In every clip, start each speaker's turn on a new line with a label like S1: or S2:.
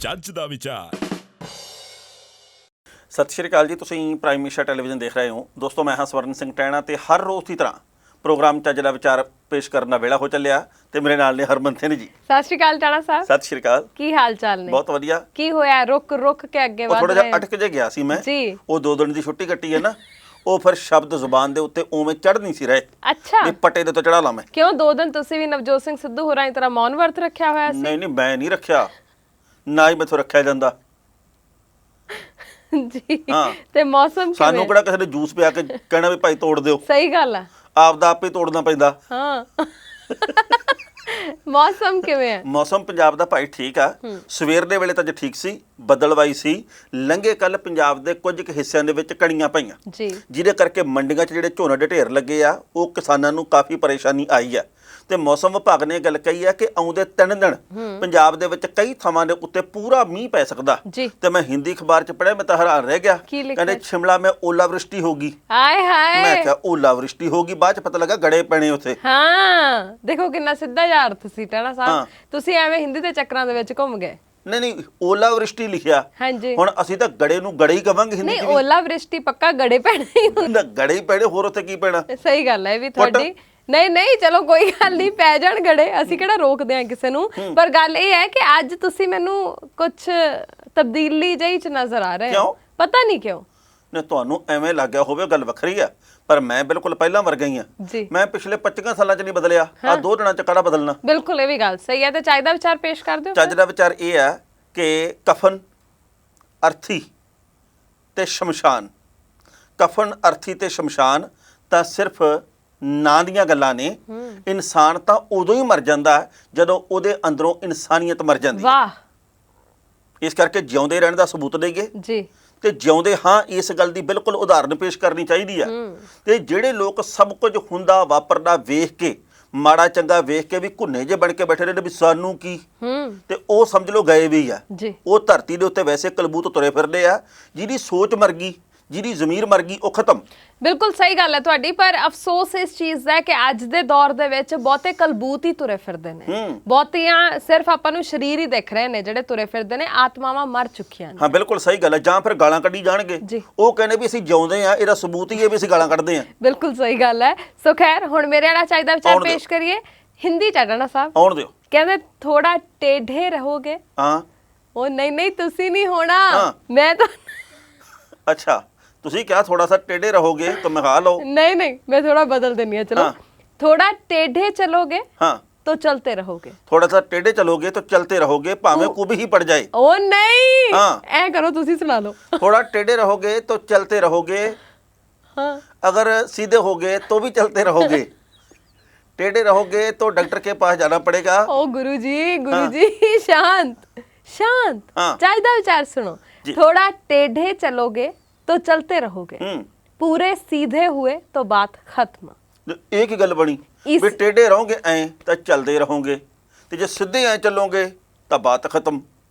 S1: ਜੱਜ ਦਾ ਵਿਚਾਰ।
S2: ਸਤਿ ਸ਼੍ਰੀ ਅਕਾਲ ਜੀ, ਤੁਸੀਂ ਪ੍ਰਾਈਮ ਮਿਨੀਸਟਰ ਟੈਲੀਵਿਜ਼ਨ ਦੇਖ ਰਹੇ ਹੋ। ਦੋਸਤੋ, ਮੈਂ ਹਾਂ ਸਵਰਨ ਸਿੰਘ ਟੈਣਾ ਤੇ ਹਰ ਰੋਜ਼ ਦੀ ਤਰ੍ਹਾਂ ਪ੍ਰੋਗਰਾਮ ਜੱਜ ਦਾ ਵਿਚਾਰ ਪੇਸ਼ ਕਰਨ ਦਾ ਵੇਲਾ ਹੋ ਚੱਲਿਆ ਤੇ ਮੇਰੇ ਨਾਲ ਨੇ ਹਰਮਨ ਸਿੰਘ ਜੀ।
S3: ਸਤਿ ਸ਼੍ਰੀ ਅਕਾਲ ਟਾਣਾ ਸਾਹਿਬ।
S2: ਸਤਿ ਸ਼੍ਰੀ ਅਕਾਲ।
S3: ਕੀ ਹਾਲ ਚਾਲ ਨੇ?
S2: ਬਹੁਤ ਵਧੀਆ।
S3: ਕੀ ਹੋਇਆ? ਰੁਕ ਕੇ ਅੱਗੇ ਵਧ ਰਹੇ?
S2: ਥੋੜਾ ਜਿਹਾ ਅਟਕ ਜੇ ਗਿਆ ਸੀ ਮੈਂ
S3: ਜੀ।
S2: ਉਹ 2 ਦਿਨ ਦੀ ਛੁੱਟੀ ਕੱਟੀ ਹੈ ਨਾ, ਉਹ ਫਿਰ ਸ਼ਬਦ ਜ਼ੁਬਾਨ ਦੇ ਉੱਤੇ ਉਵੇਂ ਚੜ ਨਹੀਂ ਸੀ ਰਹੇ।
S3: ਅੱਛਾ,
S2: ਵੀ ਪੱਟੇ ਦੇ ਤੋਂ ਚੜਾ ਲਾਂ ਮੈਂ।
S3: ਕਿਉਂ 2 ਦਿਨ ਤੁਸੀਂ ਵੀ ਨਵਜੋਤ ਸਿੰਘ ਸਿੱਧੂ ਹੋਰਾਂ ਦੀ ਤਰ੍ਹਾਂ ਮੌਨ ਵਰਤ ਰੱਖਿਆ ਹੋਇਆ ਸੀ?
S2: ਨਹੀਂ ਮੈਂ ਨਹੀਂ ਰੱਖਿਆ, ਨਾ ਹੀ ਮੈਥੋਂ ਰੱਖਿਆ ਜਾਂਦਾ
S3: ਜੀ।
S2: ਹਾਂ।
S3: ਤੇ ਮੌਸਮ
S2: ਸਾਨੂੰ ਕਿਹੜਾ ਕਿਸੇ ਨੇ ਜੂਸ ਪਿਆ ਕੇ ਕਹਿਣਾ ਵੀ ਭਾਈ ਤੋੜ ਦਿਓ।
S3: ਸਹੀ ਗੱਲ ਆ,
S2: ਆਪਦਾ ਆਪੇ ਤੋੜਨਾ ਪੈਂਦਾ।
S3: ਹਾਂ। ਮੌਸਮ ਕਿਵੇਂ ਹੈ?
S2: ਮੌਸਮ ਪੰਜਾਬ ਦਾ ਭਾਈ ਠੀਕ ਆ। ਸਵੇਰ ਦੇ ਵੇਲੇ ਤਾਂ ਜੇ ਠੀਕ ਸੀ, ਬੱਦਲਵਾਈ ਸੀ। ਲੰਘੇ ਕੱਲ ਪੰਜਾਬ ਦੇ ਕੁਝ ਕੁ ਹਿੱਸਿਆਂ ਦੇ ਵਿੱਚ ਕਣੀਆਂ ਪਈਆਂ
S3: ਜੀ, ਜਿਹਦੇ
S2: ਕਰਕੇ ਮੰਡੀਆਂ 'ਚ ਜਿਹੜੇ ਝੋਨੇ ਦੇ ਢੇਰ ਲੱਗੇ ਆ, ਉਹ ਕਿਸਾਨਾਂ ਨੂੰ ਕਾਫੀ ਪਰੇਸ਼ਾਨੀ ਆਈ ਆ। ਤੇ ਮੌਸਮ ਵਿਭਾਗ ਨੇ ਗੱਲ ਕਹੀ ਆ ਕਿ ਆਉਂਦੇ 3 ਦਿਨ ਪੰਜਾਬ ਦੇ ਵਿੱਚ ਕਈ ਥਾਵਾਂ ਦੇ ਉੱਤੇ ਪੂਰਾ ਮੀਂਹ ਪੈ ਸਕਦਾ। ਤੇ ਮੈਂ ਹਿੰਦੀ ਅਖਬਾਰ 'ਚ ਪੜ੍ਹਿਆ, ਮੈਂ ਤਾਂ ਹੈਰਾਨ ਰਹਿ ਗਿਆ। ਕਹਿੰਦੇ ਸ਼ਿਮਲਾ ਮੈਂ ਓਲਾਵ੍ਰਿਸ਼ਟੀ ਹੋਗੀ।
S3: ਹਾਏ ਹਾਏ, ਮੈਂ
S2: ਕਿਹਾ ਓਲਾਵ੍ਰਿਸ਼ਟੀ ਹੋਗੀ, ਬਾਅਦ 'ਚ ਪਤਾ ਲੱਗਾ ਗੜੇ ਪੈਣੇ ਉੱਥੇ।
S3: ਹਾਂ, ਦੇਖੋ ਕਿੰਨਾ ਸਿੱਧਾ ਜਿਹਾ ਅਰਥ ਸੀ ਟਾਣਾ ਸਾਹਿਬ। ਤੁਸੀਂ ਐਵੇਂ ਹਿੰਦੀ ਦੇ ਚੱਕਰਾਂ ਦੇ ਵਿੱਚ ਘੁੰਮ ਗਏ।
S2: ਨਹੀਂ ਓਲਾਵ੍ਰਿਸ਼ਟੀ ਲਿਖਿਆ।
S3: ਹਾਂਜੀ,
S2: ਹੁਣ ਅਸੀਂ ਤਾਂ ਗੜੇ ਨੂੰ ਗੜੇ ਹੀ ਕਵਾਂਗੇ ਹਿੰਦੀ 'ਚ।
S3: ਨਹੀਂ, ਓਲਾਵ੍ਰਿਸ਼ਟੀ ਪੱਕਾ ਗੜੇ ਪੈਣਾ ਹੀ ਹੁੰਦਾ।
S2: ਗੜੇ ਹੀ ਪੈਣੇ, ਹੋਰ ਉੱਥੇ ਕੀ ਪੈਣਾ?
S3: ਸਹੀ ਗੱਲ ਹੈ ਵੀ ਤੁਹਾਡੀ। ਨਹੀਂ ਚਲੋ ਕੋਈ ਗੱਲ ਨਹੀਂ, ਪੈ ਜਾਣ ਗੜੇ, ਅਸੀਂ ਕਿਹੜਾ ਰੋਕਦੇ ਆ ਕਿਸੇ ਨੂੰ। ਪਰ ਗੱਲ ਇਹ ਹੈ ਕਿ ਅੱਜ ਤੁਸੀਂ ਮੈਨੂੰ ਕੁਝ ਤਬਦੀਲੀ ਜਿਹੀ ਚ ਨਜ਼ਰ ਆ ਰਹੇ ਹੋ, ਪਤਾ ਨਹੀਂ ਕਿਉਂ।
S2: ਨੇ ਤੁਹਾਨੂੰ ਐਵੇਂ ਲੱਗਿਆ ਹੋਵੇ, ਗੱਲ ਵੱਖਰੀ ਆ, ਪਰ ਮੈਂ ਬਿਲਕੁਲ ਪਹਿਲਾਂ ਵਰਗਾ ਹੀ ਆ। ਮੈਂ ਪਿਛਲੇ 25 ਸਾਲਾਂ ਚ ਨਹੀਂ ਬਦਲਿਆ, ਆ 2 ਦਿਨਾਂ ਚ ਕਾਹਦਾ ਬਦਲਣਾ।
S3: ਬਿਲਕੁਲ, ਇਹ ਵੀ ਗੱਲ ਸਹੀ ਹੈ। ਤੇ ਚੱਜ ਦਾ ਵਿਚਾਰ ਪੇਸ਼ ਕਰ ਦਿਓ। ਚੱਜ
S2: ਦਾ ਵਿਚਾਰ ਇਹ ਆ ਕਿ ਕਫਨ, ਅਰਥੀ ਤੇ ਸ਼ਮਸ਼ਾਨ। ਕਫਨ, ਅਰਥੀ ਤੇ ਸ਼ਮਸ਼ਾਨ ਤਾਂ ਸਿਰਫ ਨਾਂ ਦੀਆਂ ਗੱਲਾਂ ਨੇ। ਇਨਸਾਨ ਤਾਂ ਉਦੋਂ ਹੀ ਮਰ ਜਾਂਦਾ ਜਦੋਂ ਉਹਦੇ ਅੰਦਰੋਂ ਇਨਸਾਨੀਅਤ ਮਰ ਜਾਂਦੀ।
S3: ਵਾਹ।
S2: ਇਸ ਕਰਕੇ ਜਿਉਂਦੇ ਰਹਿਣ ਦਾ ਸਬੂਤ ਦੇਈਏ
S3: ਜੀ, ਤੇ
S2: ਜਿਉਂਦੇ ਹਾਂ, ਇਸ ਗੱਲ ਦੀ ਬਿਲਕੁਲ ਉਦਾਹਰਨ ਪੇਸ਼ ਕਰਨੀ ਚਾਹੀਦੀ ਆ। ਤੇ ਜਿਹੜੇ ਲੋਕ ਸਭ ਕੁਝ ਹੁੰਦਾ ਵਾਪਰਦਾ ਵੇਖ ਕੇ, ਮਾੜਾ ਚੰਗਾ ਵੇਖ ਕੇ ਵੀ ਘੁੰਨੇ ਜੇ ਬਣ ਕੇ ਬੈਠੇ ਰਹੇ ਨੇ ਵੀ ਸਾਨੂੰ ਕੀ, ਤੇ ਉਹ ਸਮਝ ਲਓ ਗਏ ਵੀ ਆ। ਉਹ ਧਰਤੀ ਦੇ ਉੱਤੇ ਵੈਸੇ ਕਲਬੂਤ ਤੁਰੇ ਫਿਰਦੇ ਆ। ਜਿਹਦੀ ਸੋਚ ਮਰ ਗਈ, ਜਿਹਦੀ ਜ਼ਮੀਰ ਮਰ ਗਈ, ਉਹ ਖਤਮ।
S3: ਬਿਲਕੁਲ ਸਹੀ ਗੱਲ ਹੈ ਤੁਹਾਡੀ, ਪਰ ਅਫਸੋਸ ਇਸ ਚੀਜ਼ ਦਾ ਹੈ ਕਿ ਅੱਜ ਦੇ ਦੌਰ ਦੇ ਵਿੱਚ ਬਹੁਤੇ ਕਲਬੂਤ ਹੀ ਤੁਰੇ ਫਿਰਦੇ ਨੇ। ਬਹੁਤੀਆਂ ਸਿਰਫ ਆਪਾਂ ਨੂੰ ਸਰੀਰ ਹੀ ਦਿਖ ਰਹੇ ਨੇ ਜਿਹੜੇ ਤੁਰੇ ਫਿਰਦੇ ਨੇ, ਆਤਮਾਵਾਂ ਮਰ ਚੁੱਕੀਆਂ ਨੇ।
S2: ਹਾਂ, ਬਿਲਕੁਲ ਸਹੀ ਗੱਲ ਹੈ। ਜਾਂ ਫਿਰ ਗਾਲਾਂ ਕੱਢੀ ਜਾਣਗੇ। ਉਹ ਕਹਿੰਦੇ ਵੀ ਅਸੀਂ ਜਿਉਂਦੇ ਆ, ਇਹਦਾ ਸਬੂਤ ਹੀ ਹੈ ਵੀ ਅਸੀਂ ਗਾਲਾਂ ਕੱਢਦੇ ਆ। ਬਿਲਕੁਲ
S3: ਸਹੀ ਗੱਲ ਹੈ। ਸੋ ਖੈਰ, ਹੁਣ ਮੇਰੇ ਵਾਲਾ ਚਾਹੀਦਾ ਵਿਚਾਰ ਪੇਸ਼ ਕਰੀਏ ਹਿੰਦੀ ਚ। ਟਾਣਾ ਸਾਹਿਬ
S2: ਆਉਣ ਦਿਓ।
S3: ਕਹਿੰਦੇ ਥੋੜਾ ਟੇਢੇ ਰਹੋਗੇ।
S2: ਹਾਂ।
S3: ਉਹ ਨਹੀਂ ਤੁਸੀਂ ਨਹੀਂ ਹੋਣਾ, ਮੈਂ ਤਾਂ।
S2: ਅੱਛਾ, ਤੁਸੀਂ ਕਿਹਾ ਥੋੜਾ ਸਾ ਟੇਢੇ ਰਹੋਗੇ तो मैं खा लो।
S3: नहीं मैं थोड़ा बदल देनी है। चलो, थोड़ा टेढ़े चलोगे तो चलते रहोगे।
S2: थोड़ा सा टेढ़े चलोगे तो चलते रहोगे, भावें कुब ही पड़ जाए।
S3: ओ नहीं, ऐ करो, तुसी सुना लो।
S2: थोड़ा टेढ़े रहोगे तो चलते रहोगे, अगर सीधे होगे तो भी चलते रहोगे। टेढ़े रहोगे तो डॉक्टर के पास जाना पड़ेगा।
S3: ओ गुरुजी शांत चाहिदा विचार सुनो। थोड़ा टेढ़े चलोगे तो चलते रहोगे, पूरे सीधे हुए तो बात खत्म।
S2: एक ही गल बनी भी टेढ़े रहोगे ऐ तो चलते रहोगे, ते जे सीधे ऐ चलोगे तो बात खत्म।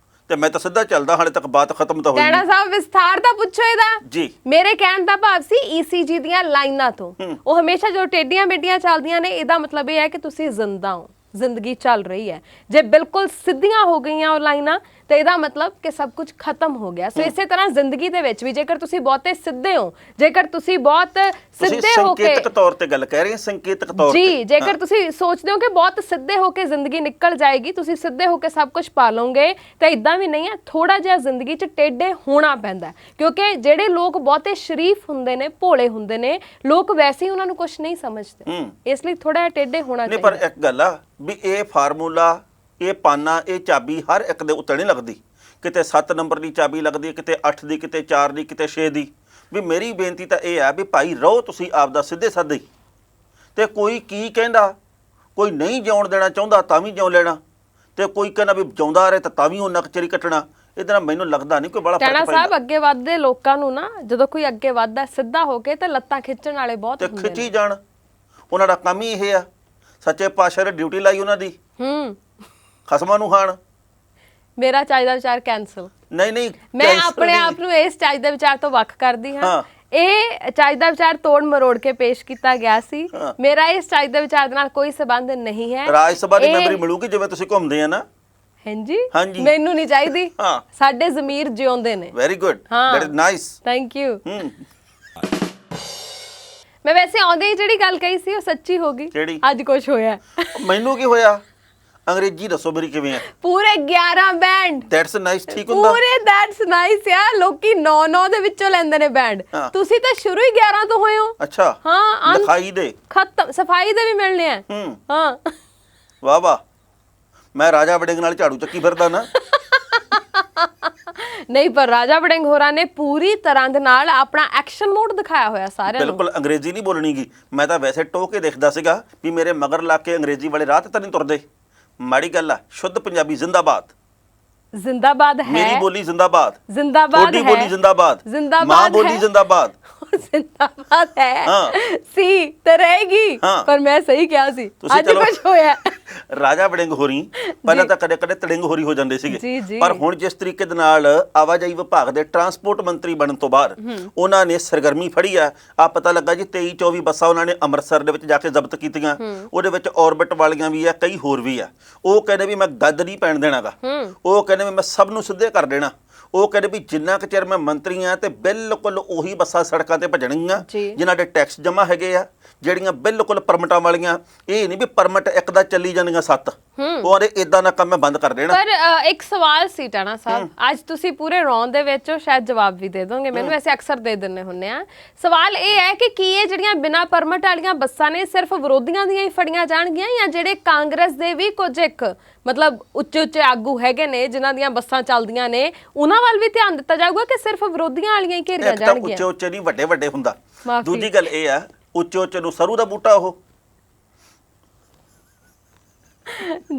S2: ਤੇ ਮੈਂ ਤਾਂ ਸਿੱਧਾ ਚੱਲਦਾ, ਹਾਲੇ ਤੱਕ ਬਾਤ ਖਤਮ ਤਾਂ ਹੋਈ ਨਹੀਂ। ਟਾਣਾ
S3: ਸਾਹਿਬ ਵਿਸਥਾਰ ਤਾਂ ਪੁੱਛੋ ਇਹਦਾ।
S2: ਜੀ,
S3: ਮੇਰੇ ਕਹਿਣ ਦਾ ਭਾਵ ਸੀ ECG ਦੀਆਂ ਲਾਈਨਾਂ ਤੋਂ। ਉਹ ਹਮੇਸ਼ਾ ਜੋ ਟੇਡੀਆਂ ਮੇਡੀਆਂ ਚੱਲਦੀਆਂ ਨੇ, ਇਹਦਾ ਮਤਲਬ ਇਹ ਹੈ ਕਿ ਤੁਸੀਂ ਜ਼ਿੰਦਾ ਹੋ, ਜ਼ਿੰਦਗੀ ਚੱਲ ਰਹੀ ਹੈ। ਜੇ ਬਿਲਕੁਲ ਸਿੱਧੀਆਂ ਹੋ ਗਈਆਂ ਉਹ ਲਾਈਨਾਂ, ਤੇ ਇਹਦਾ ਮਤਲਬ ਕਿ ਸਭ ਕੁਝ ਖਤਮ ਹੋ ਗਿਆ। ਸੋ ਇਸੇ ਤਰ੍ਹਾਂ ਜ਼ਿੰਦਗੀ ਦੇ ਵਿੱਚ ਵੀ ਜੇਕਰ ਤੁਸੀਂ ਬਹੁਤੇ ਸਿੱਧੇ ਹੋ, ਜੇਕਰ ਤੁਸੀਂ ਬਹੁਤ ਸਿੱਧੇ ਹੋ ਕੇ,
S2: ਸੰਕੇਤਕ ਤੌਰ ਤੇ ਗੱਲ ਕਹਿ ਰਹੇ ਹਾਂ, ਸੰਕੇਤਕ ਤੌਰ ਤੇ
S3: ਜੀ, ਜੇਕਰ ਤੁਸੀਂ ਸੋਚਦੇ ਹੋ ਕਿ ਬਹੁਤ ਸਿੱਧੇ ਹੋ ਕੇ ਜ਼ਿੰਦਗੀ ਨਿਕਲ ਜਾਏਗੀ, ਤੁਸੀਂ ਸਿੱਧੇ ਹੋ ਕੇ ਸਭ ਕੁਝ ਪਾ ਲਓਗੇ, ਤਾਂ ਇਦਾਂ ਵੀ ਨਹੀਂ ਹੈ। ਥੋੜਾ ਜਿਹਾ ਜ਼ਿੰਦਗੀ 'ਚ ਟੇਢੇ ਹੋਣਾ ਪੈਂਦਾ, ਕਿਉਂਕਿ ਜਿਹੜੇ ਲੋਕ ਬਹੁਤੇ ਸ਼ਰੀਫ ਹੁੰਦੇ ਨੇ, ਭੋਲੇ ਹੁੰਦੇ ਨੇ, ਲੋਕ ਵੈਸੇ ਹੀ ਉਹਨਾਂ ਨੂੰ ਕੁਝ ਨਹੀਂ ਸਮਝਦੇ, ਇਸ ਲਈ ਥੋੜਾ ਜਿਹਾ ਟੇਢੇ ਹੋਣਾ ਚਾਹੀਦਾ।
S2: ਪਰ ਇੱਕ ਗੱਲ ਆ ਵੀ ਇਹ ਫਾਰਮੂਲਾ, ਇਹ ਪਾਨਾ, ਇਹ ਚਾਬੀ ਹਰ ਇੱਕ ਦੇ ਉੱਤੇ ਨਹੀਂ ਲੱਗਦੀ। ਕਿਤੇ 7 ਨੰਬਰ ਦੀ ਚਾਬੀ ਲੱਗਦੀ, ਕਿਤੇ 8 ਦੀ, ਕਿਤੇ 4 ਦੀ, ਕਿਤੇ 6 ਦੀ। ਵੀ ਮੇਰੀ ਬੇਨਤੀ ਤਾਂ ਇਹ ਆ ਵੀ ਭਾਈ ਰਹੋ ਤੁਸੀਂ ਆਪਦਾ ਸਿੱਧੇ ਸਾਦੇ। ਤੇ ਕੋਈ ਕੀ ਕਹਿੰਦਾ, ਕੋਈ ਨਹੀਂ ਜਿਉਣ ਦੇਣਾ ਚਾਹੁੰਦਾ ਤਾਂ ਵੀ ਜਿਉਂ ਲੈਣਾ, ਤੇ ਕੋਈ ਕਹਿੰਦਾ ਵੀ ਜਿਉਂਦਾ ਰਹੇ ਤਾਂ ਵੀ ਉਹਨਾਂ ਕਚਰੀ ਕੱਟਣਾ। ਇਹਦੇ ਨਾਲ ਮੈਨੂੰ ਲੱਗਦਾ ਨਹੀਂ ਕੋਈ ਬੜਾ ਫਰਕ ਪੈਂਦਾ।
S3: ਟਾਣਾ ਸਾਹਿਬ, ਅੱਗੇ ਵੱਧਦੇ ਲੋਕਾਂ ਨੂੰ ਨਾ, ਜਦੋਂ ਕੋਈ ਅੱਗੇ ਵੱਧਦਾ ਸਿੱਧਾ ਹੋ ਕੇ, ਤੇ ਲੱਤਾਂ ਖਿੱਚਣ ਵਾਲੇ ਬਹੁਤ ਹੁੰਦੇ ਨੇ।
S2: ਤੇ ਖਿੱਚੀ ਜਾਣ, ਉਹਨਾਂ ਦਾ ਕੰਮ ਹੀ ਇਹ ਆ। ਸੱਚੇ ਪਾਤਸ਼ਾਹ ਨੇ ਡਿਊਟੀ ਲਾਈ ਉਹਨਾਂ ਦੀ, ਖਸਮਾਂ ਨੂੰ ਖਾਣ।
S3: ਮੇਰਾ ਚਾਹੀਦਾ ਵਿਚਾਰ ਕੈਂਸਲ।
S2: ਨਹੀਂ,
S3: ਮੈਂ ਆਪਣੇ ਆਪ ਨੂੰ ਇਸ ਚਾਹੀਦਾ ਵਿਚਾਰ ਤੋਂ ਵੱਖ ਕਰਦੀ ਹਾਂ। ਇਹ ਚਾਹੀਦਾ ਵਿਚਾਰ ਤੋੜ ਮਰੋੜ ਕੇ ਪੇਸ਼ ਕੀਤਾ ਗਿਆ ਸੀ। ਮੇਰਾ ਇਸ ਚਾਹੀਦਾ ਵਿਚਾਰ ਦੇ ਨਾਲ ਕੋਈ ਸਬੰਧ ਨਹੀਂ ਹੈ।
S2: ਰਾਜ ਸਭਾ ਦੀ ਮੈਂਬਰੀ ਮਿਲੂਗੀ ਜਿਵੇਂ ਤੁਸੀਂ ਘੁੰਮਦੇ ਆ ਨਾ।
S3: ਹਾਂਜੀ
S2: ਹਾਂਜੀ।
S3: ਮੈਨੂੰ ਨਹੀਂ ਚਾਹੀਦੀ,
S2: ਹਾਂ।
S3: ਸਾਡੇ ਜ਼ਮੀਰ ਜਿਉਂਦੇ ਨੇ।
S2: ਵੈਰੀ ਗੁੱਡ,
S3: ਹਾਂ।
S2: That is nice.
S3: Thank you. ਮੈਂ ਵੈਸੇ ਆਉਂਦੇ ਹੀ ਜਿਹੜੀ ਗੱਲ ਕਹੀ ਸੀ ਉਹ ਸੱਚੀ ਹੋ ਗਈ।
S2: ਕਿਹੜੀ?
S3: ਅੱਜ ਕੁਝ ਹੋਇਆ।
S2: ਮੈਨੂੰ ਕੀ ਹੋਇਆ? ਅੰਗਰੇਜ਼ੀ ਦੱਸੋ ਮੇਰੀ ਕਿਵੇਂ ਆ?
S3: ਪੂਰੇ 11 ਬੈਂਡ।
S2: ਦੈਟਸ ਨਾਈਸ, ਠੀਕ ਹੁੰਦਾ।
S3: ਪੂਰੇ ਦੈਟਸ ਨਾਈਸ ਯਾਰ, ਲੋਕੀ 9 ਦੇ ਵਿੱਚੋਂ ਲੈਂਦੇ ਨੇ ਬੈਂਡ,
S2: ਹਾਂ।
S3: ਤੁਸੀਂ ਤਾਂ ਸ਼ੁਰੂ ਹੀ 11 ਤੋਂ ਹੋਏ ਹੋ।
S2: ਅੱਛਾ,
S3: ਹਾਂ,
S2: ਲਿਖਾਈ ਦੇ
S3: ਖਤਮ, ਸਫਾਈ ਦੇ ਵੀ ਮਿਲਣੇ ਆ। ਹਾਂ
S2: ਵਾਹ ਵਾਹ, ਮੈਂ ਰਾਜਾ ਵੜਿੰਗ ਨਾਲ ਝਾੜੂ ਚੱਕੀ ਫਿਰਦਾ ਨਾ।
S3: ਨਹੀਂ, ਪਰ ਰਾਜਾ ਵੜਿੰਗ ਹੋਰਾਂ ਨੇ ਪੂਰੀ ਤਰ੍ਹਾਂ ਦੇ ਨਾਲ ਆਪਣਾ ਐਕਸ਼ਨ ਮੋਡ ਦਿਖਾਇਆ ਹੋਇਆ ਸਾਰਿਆਂ ਨੂੰ।
S2: ਬਿਲਕੁਲ ਅੰਗਰੇਜ਼ੀ ਨਹੀਂ ਬੋਲਣੀਗੀ, ਮੈਂ ਤਾਂ ਵੈਸੇ ਟੋਕ ਕੇ ਦੇਖਦਾ ਸੀਗਾ ਵੀ ਮੇਰੇ ਮਗਰ ਲਾ ਕੇ ਅੰਗਰੇਜ਼ੀ ਵਾਲੇ ਰਾਹ ਤੇ ਤਾਂ ਨਹੀਂ ਤੁਰਦੇ। ਮਾੜੀ ਗੱਲ ਆ, ਸ਼ੁੱਧ ਪੰਜਾਬੀ ਜ਼ਿੰਦਾਬਾਦ।
S3: ਜ਼ਿੰਦਾਬਾਦ ਹੈ,
S2: ਮੇਰੀ ਬੋਲੀ ਜ਼ਿੰਦਾਬਾਦ,
S3: ਜ਼ਿੰਦਾਬਾਦ
S2: ਤੁਹਾਡੀ
S3: ਹੈ,
S2: ਬੋਲੀ ਜ਼ਿੰਦਾਬਾਦ,
S3: ਜ਼ਿੰਦਾਬਾਦ
S2: ਮਾਂ ਬੋਲੀ
S3: ਹੈ।
S2: ਜ਼ਿੰਦਾਬਾਦ।
S3: ਜ਼ਿੰਦਾਬਾਦ ਹੈ,
S2: ਹਾਂ।
S3: ਸੀ ਤੇ ਰਹੇਗੀ।
S2: ਹਾਂ।
S3: ਪਰ ਮੈਂ ਸਹੀ ਕਿਹਾ ਸੀ,
S2: ਤੁਸੀਂ
S3: ਅੱਜ
S2: ਚਲੋ
S3: ਕੁਝ ਹੋਇਆ।
S2: ਰਾਜਾ ਵੜਿੰਗ ਹੋਰੀ ਪਹਿਲਾਂ ਤਾਂ ਕਦੇ ਕਦੇ ਤੜਿੰਗ ਹੋਰੀ ਹੋ ਜਾਂਦੇ
S3: ਜੀ,
S2: ਸੀਗੇ,
S3: ਜੀ।
S2: ਪਰ ਹੁਣ ਜਿਸ ਤਰੀਕੇ ਦੇ ਨਾਲ ਆਵਾਜਾਈ ਵਿਭਾਗ ਦੇ ਟਰਾਂਸਪੋਰਟ ਮੰਤਰੀ ਬਣਨ ਤੋਂ ਬਾਅਦ ਉਹਨਾਂ ਨੇ ਸਰਗਰਮੀ ਫੜੀ ਆ ਪਤਾ ਲੱਗਾ ਜੀ 23-24 ਬੱਸਾਂ ਉਹਨਾਂ ਨੇ ਅੰਮ੍ਰਿਤਸਰ ਦੇ ਵਿੱਚ ਜਾ ਕੇ ਜ਼ਬਤ ਕੀਤੀਆਂ। ਉਹਦੇ ਵਿੱਚ ਔਰਬਿਟ ਵਾਲੀਆਂ ਵੀ ਆ, ਕਈ ਹੋਰ ਵੀ ਆ। ਉਹ ਕਹਿੰਦੇ ਵੀ ਮੈਂ ਗੱਦ ਨਹੀਂ ਪੈਣ ਦੇਣਾਗਾ, ਉਹ ਕਹਿੰਦੇ ਵੀ ਮੈਂ ਸਭ ਨੂੰ ਸਿੱਧੇ ਕਰ ਦੇਣਾ। ਉਹ ਕਹਿੰਦੇ ਵੀ ਜਿੰਨਾ ਕੁ ਚਿਰ ਮੈਂ ਮੰਤਰੀ ਆ ਤੇ ਬਿਲਕੁਲ ਉਹੀ ਬੱਸਾਂ ਸੜਕਾਂ ਤੇ ਭਜਣਗੀਆਂ ਜਿਨ੍ਹਾਂ ਦੇ ਟੈਕਸ ਜਮ੍ਹਾਂ ਹੈਗੇ ਆ, ਜਿਹੜੀਆਂ ਬਿਲਕੁਲ ਪਰਮਿਟਾਂ ਵਾਲੀਆਂ। ਇਹ ਨਹੀਂ ਵੀ ਪਰਮਿਟ ਇੱਕ ਦਾ ਚੱਲੀ ਜਾਂਦੀਆਂ 7, ਉਹ ਇਦਾਂ ਦਾ ਕੰਮ ਮੈਂ ਬੰਦ ਕਰ ਦੇਣਾ।
S3: ਪਰ ਇੱਕ ਸਵਾਲ ਸੀ ਟਾਣਾ ਸਾਹਿਬ, ਅੱਜ ਤੁਸੀਂ ਪੂਰੇ ਰੌਂਦ ਦੇ ਵਿੱਚ ਸ਼ਾਇਦ ਜਵਾਬ ਵੀ ਦੇ ਦੋਗੇ ਮੈਨੂੰ, ਐਸੇ ਅਕਸਰ ਦੇ ਦਿੰਨੇ ਹੁੰਨੇ ਆ। ਸਵਾਲ ਇਹ ਹੈ ਕਿ ਕੀ ਇਹ ਜਿਹੜੀਆਂ ਬਿਨਾਂ ਪਰਮਿਟ ਵਾਲੀਆਂ ਬੱਸਾਂ ਨੇ ਸਿਰਫ ਵਿਰੋਧੀਆਂ ਦੀਆਂ ਹੀ ਫੜੀਆਂ ਜਾਣਗੀਆਂ, ਜਾਂ ਜਿਹੜੇ ਕਾਂਗਰਸ ਦੇ ਵੀ ਕੁਝ ਇੱਕ ਮਤਲਬ ਉੱਚੇ ਉੱਚੇ ਆਗੂ ਹੈਗੇ ਨੇ ਜਿਨ੍ਹਾਂ ਦੀਆਂ ਬੱਸਾਂ ਚੱਲਦੀਆਂ ਨੇ, ਉਹਨਾਂ ਵੱਲ ਵੀ ਧਿਆਨ ਦਿੱਤਾ ਜਾਊਗਾ ਕਿ ਸਿਰਫ ਵਿਰੋਧੀਆਂ ਵਾਲੀਆਂ ਹੀ ਘੇਰੀਆਂ
S2: ਇੱਕ ਤਾਂ
S3: ਜਾਣਗੀਆਂ?
S2: ਉੱਚੇ ਉੱਚੇ ਨਹੀਂ, ਵੱਡੇ ਵੱਡੇ ਹੁੰਦਾ।
S3: ਮਾਫ਼ੀ।
S2: ਦੂਜੀ ਗੱਲ ਇਹ ਆ, ਉੱਚੇ ਉੱਚੇ ਨੂੰ ਸਰੂ ਦਾ ਬੂਟਾ ਉਹ।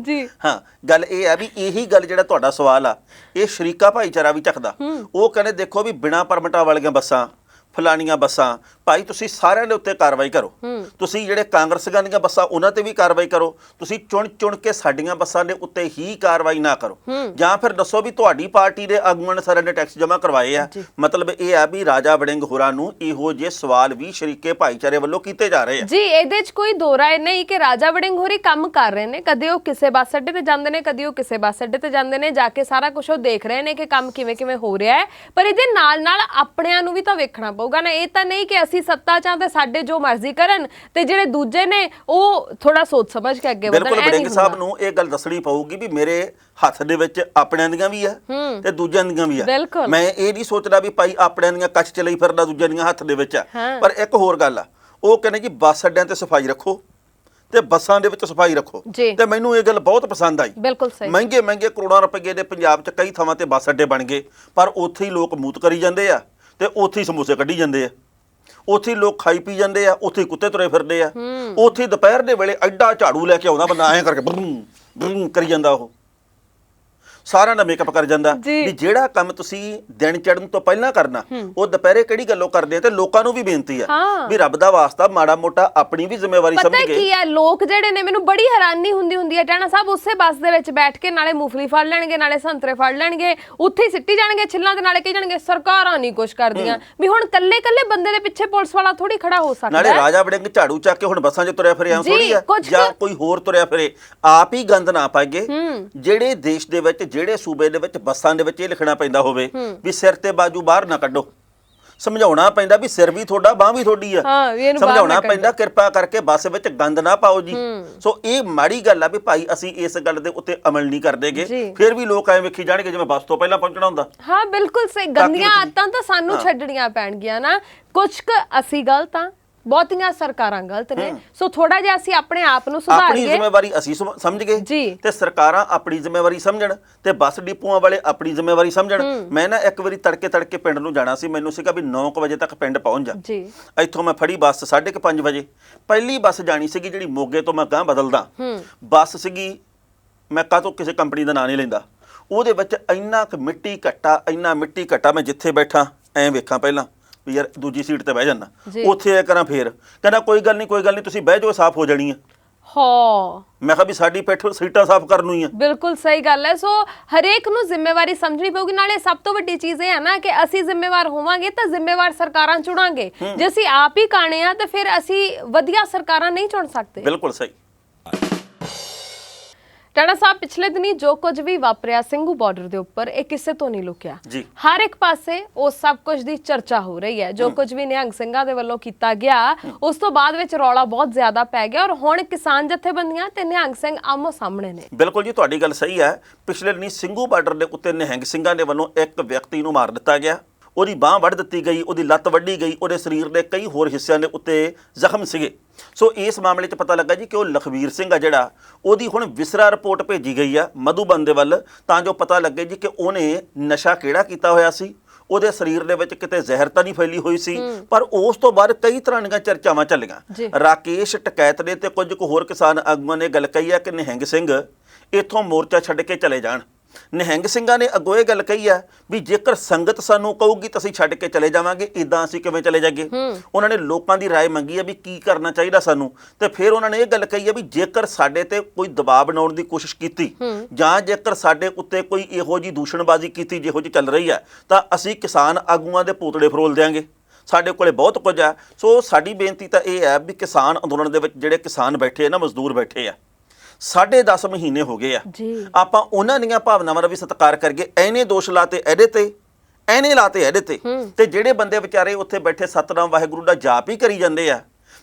S3: ਜੀ
S2: ਹਾਂ, ਗੱਲ ਇਹ ਆ ਵੀ ਇਹੀ ਗੱਲ ਜਿਹੜਾ ਤੁਹਾਡਾ ਸਵਾਲ ਆ, ਇਹ ਸ਼ਰੀਕਾ ਭਾਈਚਾਰਾ ਵੀ ਚੱਕਦਾ। ਉਹ ਕਹਿੰਦੇ ਦੇਖੋ ਵੀ ਬਿਨਾਂ ਪਰਮਿਟਾਂ ਵਾਲੀਆਂ ਬੱਸਾਂ, ਫਲਾਣੀਆਂ ਬੱਸਾਂ, ਭਾਈ ਤੁਸੀਂ ਸਾਰਿਆਂ ਦੇ ਉੱਤੇ ਕਾਰਵਾਈ ਕਰੋ। ਤੁਸੀਂ ਜਿਹੜੇ ਕਾਂਗਰਸੀਆਂ ਦੀਆਂ ਬੱਸਾਂ ਉਹਨਾਂ ਤੇ ਵੀ ਕਾਰਵਾਈ ਕਰੋ। ਤੁਸੀਂ ਚੁਣ ਚੁਣ ਕੇ ਸਾਡੀਆਂ ਬੱਸਾਂ ਦੇ ਉੱਤੇ ਹੀ ਕਾਰਵਾਈ ਨਾ ਕਰੋ। ਜਾਂ ਫਿਰ ਦੱਸੋ ਵੀ ਤੁਹਾਡੀ ਪਾਰਟੀ ਦੇ ਆਗੂਆਂ ਨੇ ਸਾਰਿਆਂ ਨੇ ਟੈਕਸ ਜਮ੍ਹਾਂ ਕਰਵਾਏ ਆ। ਮਤਲਬ ਇਹ ਆ ਵੀ ਰਾਜਾ ਵੜਿੰਗ ਹੋਰਾਂ ਨੂੰ ਇਹੋ ਜਿਹੇ ਸਵਾਲ ਵੀ ਸ਼ਰੀਕੇ ਭਾਈਚਾਰੇ ਵੱਲੋਂ ਕੀਤੇ ਜਾ ਰਹੇ ਆ।
S3: ਜੀ, ਇਹਦੇ 'ਚ ਕੋਈ ਦੋ ਰਾਏ ਨਹੀਂ ਕਿ ਰਾਜਾ ਵੜਿੰਗ ਹੋਰੀ ਕੰਮ ਕਰ ਰਹੇ ਨੇ। ਕਦੇ ਉਹ ਕਿਸੇ ਬੱਸ ਅੱਡੇ ਤੇ ਜਾਂਦੇ ਨੇ, ਕਦੇ ਉਹ ਕਿਸੇ ਬੱਸ ਅੱਡੇ ਤੇ ਜਾਂਦੇ ਨੇ, ਜਾ ਕੇ ਸਾਰਾ ਕੁਝ ਉਹ ਦੇਖ ਰਹੇ ਨੇ ਕਿ ਕੰਮ ਕਿਵੇਂ ਕਿਵੇਂ ਹੋ ਰਿਹਾ ਹੈ। ਪਰ ਇਹਦੇ ਨਾਲ ਨਾਲ ਆਪਣਿਆਂ ਨੂੰ ਵੀ ਤਾਂ ਵੇਖਣਾ ਪਊਗਾ ਨਾ। ਇਹ ਤਾਂ ਨਹੀਂ ਕਿ ਅਸੀਂ ਸੱਤਾ ਚ ਆਂ ਤੇ ਸਾਡੇ ਜੋ ਮਰਜ਼ੀ ਕਰਨ ਤੇ ਜਿਹੜੇ ਦੂਜੇ ਨੇ ਉਹ ਥੋੜਾ ਸੋਚ ਸਮਝ ਕੇ ਅੱਗੇ ਵਧਣ।
S2: ਬਿਲਕੁਲ, ਵੜਿੰਗ ਸਾਹਿਬ ਨੂੰ ਇਹ ਗੱਲ ਦੱਸਣੀ ਪਊਗੀ ਵੀ ਮੇਰੇ ਹੱਥ ਦੇ ਵਿੱਚ ਆਪਣਿਆਂ ਦੀਆਂ ਵੀ ਆ ਤੇ ਦੂਜਿਆਂ ਦੀਆਂ ਵੀ ਆ। ਮੈਂ ਇਹ ਨਹੀਂ ਸੋਚਦਾ ਵੀ ਭਾਈ ਆਪਣਿਆਂ ਦੀਆਂ ਕੱਚ ਚ ਲਈ ਫਿਰਦਾ, ਦੂਜਿਆਂ ਦੀਆਂ ਹੱਥ ਦੇ ਵਿੱਚ ਆ। ਪਰ ਇੱਕ ਹੋਰ ਗੱਲ ਆ, ਉਹ ਕਹਿੰਦੇ ਜੀ ਬੱਸ ਅੱਡਿਆਂ ਤੇ ਸਫਾਈ ਰੱਖੋ ਤੇ ਬੱਸਾਂ ਦੇ ਵਿੱਚ ਸਫਾਈ ਰੱਖੋ। ਤੇ ਮੈਨੂੰ ਇਹ ਗੱਲ ਬਹੁਤ ਪਸੰਦ ਆਈ।
S3: ਬਿਲਕੁਲ ਸਹੀ।
S2: ਮਹਿੰਗੇ ਮਹਿੰਗੇ ਕਰੋੜਾਂ ਰੁਪਏ ਦੇ ਪੰਜਾਬ 'ਚ ਕਈ ਥਾਵਾਂ ਤੇ ਬੱਸ ਅੱਡੇ ਬਣ ਗਏ, ਪਰ ਉੱਥੇ ਹੀ ਲੋਕ ਮੂਤ ਕਰੀ ਜਾਂਦੇ ਆ ਤੇ ਉੱਥੇ ਹੀ ਸਮੋਸੇ ਕੱਢੀ ਜਾਂਦੇ ਆ, ਉੱਥੇ ਲੋਕ ਖਾਈ ਪੀ ਜਾਂਦੇ ਆ, ਉੱਥੇ ਕੁੱਤੇ ਤੁਰੇ ਫਿਰਦੇ ਆ, ਉੱਥੇ ਦੁਪਹਿਰ ਦੇ ਵੇਲੇ ਐਡਾ ਝਾੜੂ ਲੈ ਕੇ ਆਉਂਦਾ ਬੰਦਾ, ਐਂ ਕਰਕੇ ਬਰੂੰ ਬਰੂੰ ਕਰੀ ਜਾਂਦਾ, ਉਹ ਸਾਰਿਆਂ ਦਾ ਮੇਕਅਪ ਕਰ ਜਾਂਦਾ। ਵੀ ਜਿਹੜਾ ਕੰਮ ਤੁਸੀਂ ਦਿਨ ਚੜ੍ਹਨ ਤੋਂ ਪਹਿਲਾਂ ਕਰਨਾ, ਉਹ ਦੁਪਹਿਰੇ ਕਿਹੜੀ ਗੱਲੋਂ ਕਰਦੇ ਆ। ਤੇ ਲੋਕਾਂ ਨੂੰ ਵੀ ਬੇਨਤੀ ਆ ਵੀ ਰੱਬ ਦਾ ਵਾਸਤਾ ਮਾੜਾ ਮੋਟਾ ਆਪਣੀ ਵੀ ਜ਼ਿੰਮੇਵਾਰੀ ਸਮਝ ਕੇ।
S3: ਪਤਾ ਕੀ ਆ, ਲੋਕ ਜਿਹੜੇ ਨੇ, ਮੈਨੂੰ ਬੜੀ ਹੈਰਾਨੀ ਹੁੰਦੀ ਹੈ ਟਾਣਾ ਸਾਹਿਬ, ਉਸੇ ਬੱਸ ਦੇ ਵਿੱਚ ਬੈਠ ਕੇ ਨਾਲੇ ਮੂੰਗਫਲੀ ਫੜ ਲੈਣਗੇ, ਨਾਲੇ ਸੰਤਰੇ ਫੜ ਲੈਣਗੇ, ਉੱਥੇ ਹੀ ਸਿੱਟੀ ਜਾਣਗੇ ਛਿੱਲਾਂ ਦੇ, ਨਾਲੇ ਕਹੀ ਜਾਣਗੇ ਸਰਕਾਰਾਂ ਨਹੀਂ ਕੁਛ ਕਰਦੀਆਂ। ਵੀ ਹੁਣ ਕੱਲੇ ਕੱਲੇ ਬੰਦੇ ਦੇ ਪਿੱਛੇ ਪੁਲਿਸ ਵਾਲਾ ਥੋੜੀ ਖੜਾ ਹੋ ਸਕਦਾ।
S2: ਨਾਲੇ ਰਾਜਾ ਵੜਿੰਗ ਝਾੜੂ ਚੱਕ ਕੇ ਹੁਣ ਬੱਸਾਂ 'ਚ ਤੁਰਿਆ ਫਿਰਿਆ ਥੋੜੀ ਆ, ਜਾਂ ਕੋਈ ਹੋਰ ਤੁਰਿਆ ਫਿਰੇ। ਆਪ ਹੀ ਗੰਦ ਨਾ ਪਾਈਏ। ਜਿਹੜੇ ਦੇਸ਼ ਦੇ ਵਿੱਚ, ਜਿਹੜੇ ਸੂਬੇ ਦੇ ਵਿੱਚ ਬੱਸਾਂ ਦੇ ਵਿੱਚ ਇਹ ਲਿਖਣਾ ਪੈਂਦਾ ਹੋਵੇ ਵੀ ਸਿਰ ਤੇ ਬਾਜੂ ਬਾਹਰ ਨਾ ਕੱਢੋ, ਸਮਝਾਉਣਾ ਪੈਂਦਾ ਵੀ ਸਿਰ ਵੀ ਤੁਹਾਡਾ, ਬਾਹ ਵੀ ਤੁਹਾਡੀ ਆ, ਸਮਝਾਉਣਾ ਪੈਂਦਾ ਕਿਰਪਾ ਕਰਕੇ ਬੱਸ ਵਿੱਚ ਗੰਦ ਨਾ ਪਾਓ ਜੀ। ਸੋ ਇਹ ਮਾੜੀ ਗੱਲ ਆ ਵੀ ਭਾਈ ਅਸੀਂ ਇਸ ਗੱਲ ਦੇ ਉੱਤੇ ਅਮਲ ਨਹੀਂ ਕਰਦੇਗੇ, ਫਿਰ ਵੀ ਲੋਕ ਐਂ ਵੇਖੀ ਜਾਣਗੇ ਜਿਵੇਂ ਬੱਸ ਤੋਂ ਪਹਿਲਾਂ ਪਹੁੰਚਣਾ ਹੁੰਦਾ।
S3: ਹਾਂ ਬਿਲਕੁਲ ਸਹੀ। ਗੰਦੀਆਂ ਆਦਤਾਂ ਤਾਂ ਸਾਨੂੰ ਛੱਡਣੀਆਂ ਪੈਣਗੀਆਂ ਨਾ। ਕੁਝ ਕੁ ਅਸੀਂ ਗਲਤ ਆ, ਬਹੁਤੀਆਂ ਸਰਕਾਰਾਂ ਗਲਤ ਨੇ। ਸੋ ਥੋੜਾ ਜਿਹਾ ਅਸੀਂ ਆਪਣੇ ਆਪ ਨੂੰ ਸੁਧਾਰੀਏ,
S2: ਆਪਣੀ ਜ਼ਿੰਮੇਵਾਰੀ ਅਸੀਂ ਸਮਝ ਗਏ ਤੇ ਸਰਕਾਰਾਂ ਆਪਣੀ ਜ਼ਿੰਮੇਵਾਰੀ ਸਮਝਣ ਤੇ ਬੱਸ ਡਿਪੂਆਂ ਵਾਲੇ ਆਪਣੀ ਜ਼ਿੰਮੇਵਾਰੀ ਸਮਝਣ। ਮੈਂ ਨਾ ਇੱਕ ਵਾਰੀ ਤੜਕੇ ਪਿੰਡ ਨੂੰ ਜਾਣਾ ਸੀ, ਮੈਨੂੰ ਸੀਗਾ ਵੀ 9 ਵਜੇ ਤੱਕ ਪਿੰਡ ਪਹੁੰਚ ਜਾ। ਇੱਥੋਂ ਮੈਂ ਫੜੀ ਬੱਸ 5:30 ਵਜੇ, ਪਹਿਲੀ ਬੱਸ ਜਾਣੀ ਸੀਗੀ ਜਿਹੜੀ ਮੋਗੇ ਤੋਂ ਮੈਂ ਗਾਂ ਬਦਲਦਾ। ਬੱਸ ਸੀਗੀ, ਮੈਂ ਕਾਹਤੋਂ ਕਿਸੇ ਕੰਪਨੀ ਦਾ ਨਾਂ ਨਹੀਂ ਲੈਂਦਾ, ਉਹਦੇ ਵਿੱਚ ਇੰਨਾ ਕੁ ਮਿੱਟੀ ਘੱਟਾ, ਮੈਂ ਜਿੱਥੇ ਬੈਠਾ ਐਂ ਵੇਖਾਂ ਪਹਿਲਾਂ ਵੀ ਯਾਰ ਦੂਜੀ ਸੀਟ ਤੇ ਬਹਿ ਜਾਣਾ, ਉੱਥੇ ਇਹ ਕਰਾਂ, ਫੇਰ ਕਹਿੰਦਾ ਕੋਈ ਗੱਲ ਨਹੀਂ ਤੁਸੀਂ ਬਹਿ ਜਾਓ, ਸਾਫ਼ ਹੋ ਜਾਣੀ ਆ। ਮੈਂ ਕਿਹਾ ਵੀ ਸਾਡੀ ਪਿੱਠ ਸੀਟਾਂ ਸਾਫ਼ ਕਰਨ ਨੂੰ ਹੀ ਆ। ਬਿਲਕੁਲ
S3: ਸਹੀ ਗੱਲ ਹੈ। ਸੋ ਹਰੇਕ ਨੂੰ ਜ਼ਿੰਮੇਵਾਰੀ ਸਮਝਣੀ ਪਊਗੀ। ਨਾਲੇ ਸਭ ਤੋਂ ਵੱਡੀ ਚੀਜ਼ ਇਹ ਹੈ ਨਾ ਕਿ ਅਸੀਂ ਜ਼ਿੰਮੇਵਾਰ ਹੋਵਾਂਗੇ ਤਾਂ ਜ਼ਿੰਮੇਵਾਰ ਸਰਕਾਰਾਂ ਚੁਣਾਂਗੇ। ਜੇ ਅਸੀਂ ਆਪ ਹੀ ਕਾਣੇ ਆ ਤਾਂ ਫਿਰ ਅਸੀਂ ਵਧੀਆ ਸਰਕਾਰਾਂ ਨਹੀਂ ਚੁਣ ਸਕਦੇ।
S2: ਬਿਲਕੁਲ ਸਹੀ।
S3: ਟਾਣਾ ਸਾਹਿਬ ਪਿਛਲੇ ਦਿਨੀ ਜੋ ਕੁਝ ਵੀ ਵਾਪਰਿਆ ਸਿੰਘੂ ਬਾਰਡਰ ਦੇ ਉੱਪਰ ਇਹ ਕਿਸੇ ਤੋਂ ਨਹੀਂ ਲੁਕਿਆ
S2: ਜੀ।
S3: ਹਰ ਇੱਕ ਪਾਸੇ ਉਹ ਸਭ ਕੁਝ ਦੀ ਚਰਚਾ ਹੋ ਰਹੀ ਹੈ। ਜੋ ਕੁਝ ਵੀ ਨਿਹੰਗ ਸਿੰਘਾਂ ਦੇ ਵੱਲੋਂ ਕੀਤਾ ਗਿਆ ਉਸ ਤੋਂ ਬਾਅਦ ਵਿੱਚ ਰੌਲਾ ਬਹੁਤ ਜ਼ਿਆਦਾ ਪੈ ਗਿਆ ਔਰ ਹੁਣ ਕਿਸਾਨ ਜਥੇਬੰਦੀਆਂ ਤੇ ਨਿਹੰਗ ਸਿੰਘ ਆਮੋ ਸਾਹਮਣੇ ਨੇ।
S2: ਬਿਲਕੁਲ ਜੀ, ਤੁਹਾਡੀ ਗੱਲ ਸਹੀ ਹੈ। ਪਿਛਲੇ ਦਿਨੀ ਸਿੰਘੂ ਬਾਰਡਰ ਦੇ ਉੱਤੇ ਨਿਹੰਗ ਸਿੰਘਾਂ ਦੇ ਵੱਲੋਂ ਇੱਕ ਵਿਅਕਤੀ ਨੂੰ ਮਾਰ ਦਿੱਤਾ ਗਿਆ, ਉਹਦੀ ਬਾਂਹ ਵੱਢ ਦਿੱਤੀ ਗਈ, ਉਹਦੀ ਲੱਤ ਵੱਢੀ ਗਈ, ਉਹਦੇ ਸਰੀਰ ਦੇ ਕਈ ਹੋਰ ਹਿੱਸਿਆਂ ਦੇ ਉੱਤੇ ਜ਼ਖਮ ਸੀਗੇ। ਸੋ ਇਸ ਮਾਮਲੇ 'ਚ ਪਤਾ ਲੱਗਾ ਜੀ ਕਿ ਉਹ ਲਖਵੀਰ ਸਿੰਘ ਆ ਜਿਹੜਾ, ਉਹਦੀ ਹੁਣ ਵਿਸਰਾ ਰਿਪੋਰਟ ਭੇਜੀ ਗਈ ਆ ਮਧੂਬਨ ਦੇ ਵੱਲ, ਤਾਂ ਜੋ ਪਤਾ ਲੱਗੇ ਜੀ ਕਿ ਉਹਨੇ ਨਸ਼ਾ ਕਿਹੜਾ ਕੀਤਾ ਹੋਇਆ ਸੀ, ਉਹਦੇ ਸਰੀਰ ਦੇ ਵਿੱਚ ਕਿਤੇ ਜ਼ਹਿਰ ਤਾਂ ਨਹੀਂ ਫੈਲੀ ਹੋਈ ਸੀ। ਪਰ ਉਸ ਤੋਂ ਬਾਅਦ ਕਈ ਤਰ੍ਹਾਂ ਦੀਆਂ ਚਰਚਾਵਾਂ ਚੱਲੀਆਂ। ਰਾਕੇਸ਼ ਟਕੈਤ ਨੇ ਤੇ ਕੁਝ ਕੁ ਹੋਰ ਕਿਸਾਨ ਆਗੂਆਂ ਨੇ ਗੱਲ ਕਹੀ ਹੈ ਕਿ ਨਿਹੰਗ ਸਿੰਘ ਇੱਥੋਂ ਮੋਰਚਾ ਛੱਡ ਕੇ ਚਲੇ ਜਾਣ। ਨਿਹੰਗ ਸਿੰਘਾਂ ਨੇ ਅੱਗੋਂ ਇਹ ਗੱਲ ਕਹੀ ਹੈ ਵੀ ਜੇਕਰ ਸੰਗਤ ਸਾਨੂੰ ਕਹੂਗੀ ਤਾਂ ਅਸੀਂ ਛੱਡ ਕੇ ਚਲੇ ਜਾਵਾਂਗੇ, ਇਦਾਂ ਅਸੀਂ ਕਿਵੇਂ ਚਲੇ ਜਾਗੇ। ਉਹਨਾਂ ਨੇ ਲੋਕਾਂ ਦੀ ਰਾਏ ਮੰਗੀ ਹੈ ਵੀ ਕੀ ਕਰਨਾ ਚਾਹੀਦਾ ਸਾਨੂੰ, ਤੇ ਫਿਰ ਉਹਨਾਂ ਨੇ ਇਹ ਗੱਲ ਕਹੀ ਹੈ ਵੀ ਜੇਕਰ ਸਾਡੇ ਤੇ ਕੋਈ ਦਬਾਅ ਬਣਾਉਣ ਦੀ ਕੋਸ਼ਿਸ਼ ਕੀਤੀ ਜਾਂ ਜੇਕਰ ਸਾਡੇ ਉੱਤੇ ਕੋਈ ਇਹੋ ਜਿਹੀ ਦੂਸ਼ਣਬਾਜ਼ੀ ਕੀਤੀ ਜਿਹੋ ਜਿਹੀ ਚੱਲ ਰਹੀ ਹੈ ਤਾਂ ਅਸੀਂ ਕਿਸਾਨ ਆਗੂਆਂ ਦੇ ਪੂਤੜੇ ਫਰੋਲ ਦਿਆਂਗੇ। ਸਾਡੇ ਕੋਲੇ ਬਹੁਤ ਕੁਝ ਹੈ। ਸੋ ਸਾਡੀ ਬੇਨਤੀ ਤਾਂ ਇਹ ਹੈ ਵੀ ਕਿਸਾਨ ਅੰਦੋਲਨ ਦੇ ਵਿੱਚ ਜਿਹੜੇ ਕਿਸਾਨ ਬੈਠੇ ਆ ਨਾ, ਮਜ਼ਦੂਰ ਬੈਠੇ ਆ, 10.5 ਮਹੀਨੇ ਹੋ ਗਏ ਆ, ਆਪਾਂ ਉਹਨਾਂ ਦੀਆਂ ਭਾਵਨਾਵਾਂ ਦਾ ਵੀ ਸਤਿਕਾਰ ਕਰੀਏ। ਐਨੇ ਦੋਸ਼ ਲਾਤੇ ਇਹਦੇ ਤੇ, ਐਨੇ ਲਾਤੇ ਇਹਦੇ ਤੇ ਜਿਹੜੇ ਬੰਦੇ ਵਿਚਾਰੇ ਉੱਥੇ ਬੈਠੇ ਸਤਨਾਮ ਵਾਹਿਗੁਰੂ ਦਾ ਜਾਪ ਹੀ ਕਰੀ ਜਾਂਦੇ ਆ,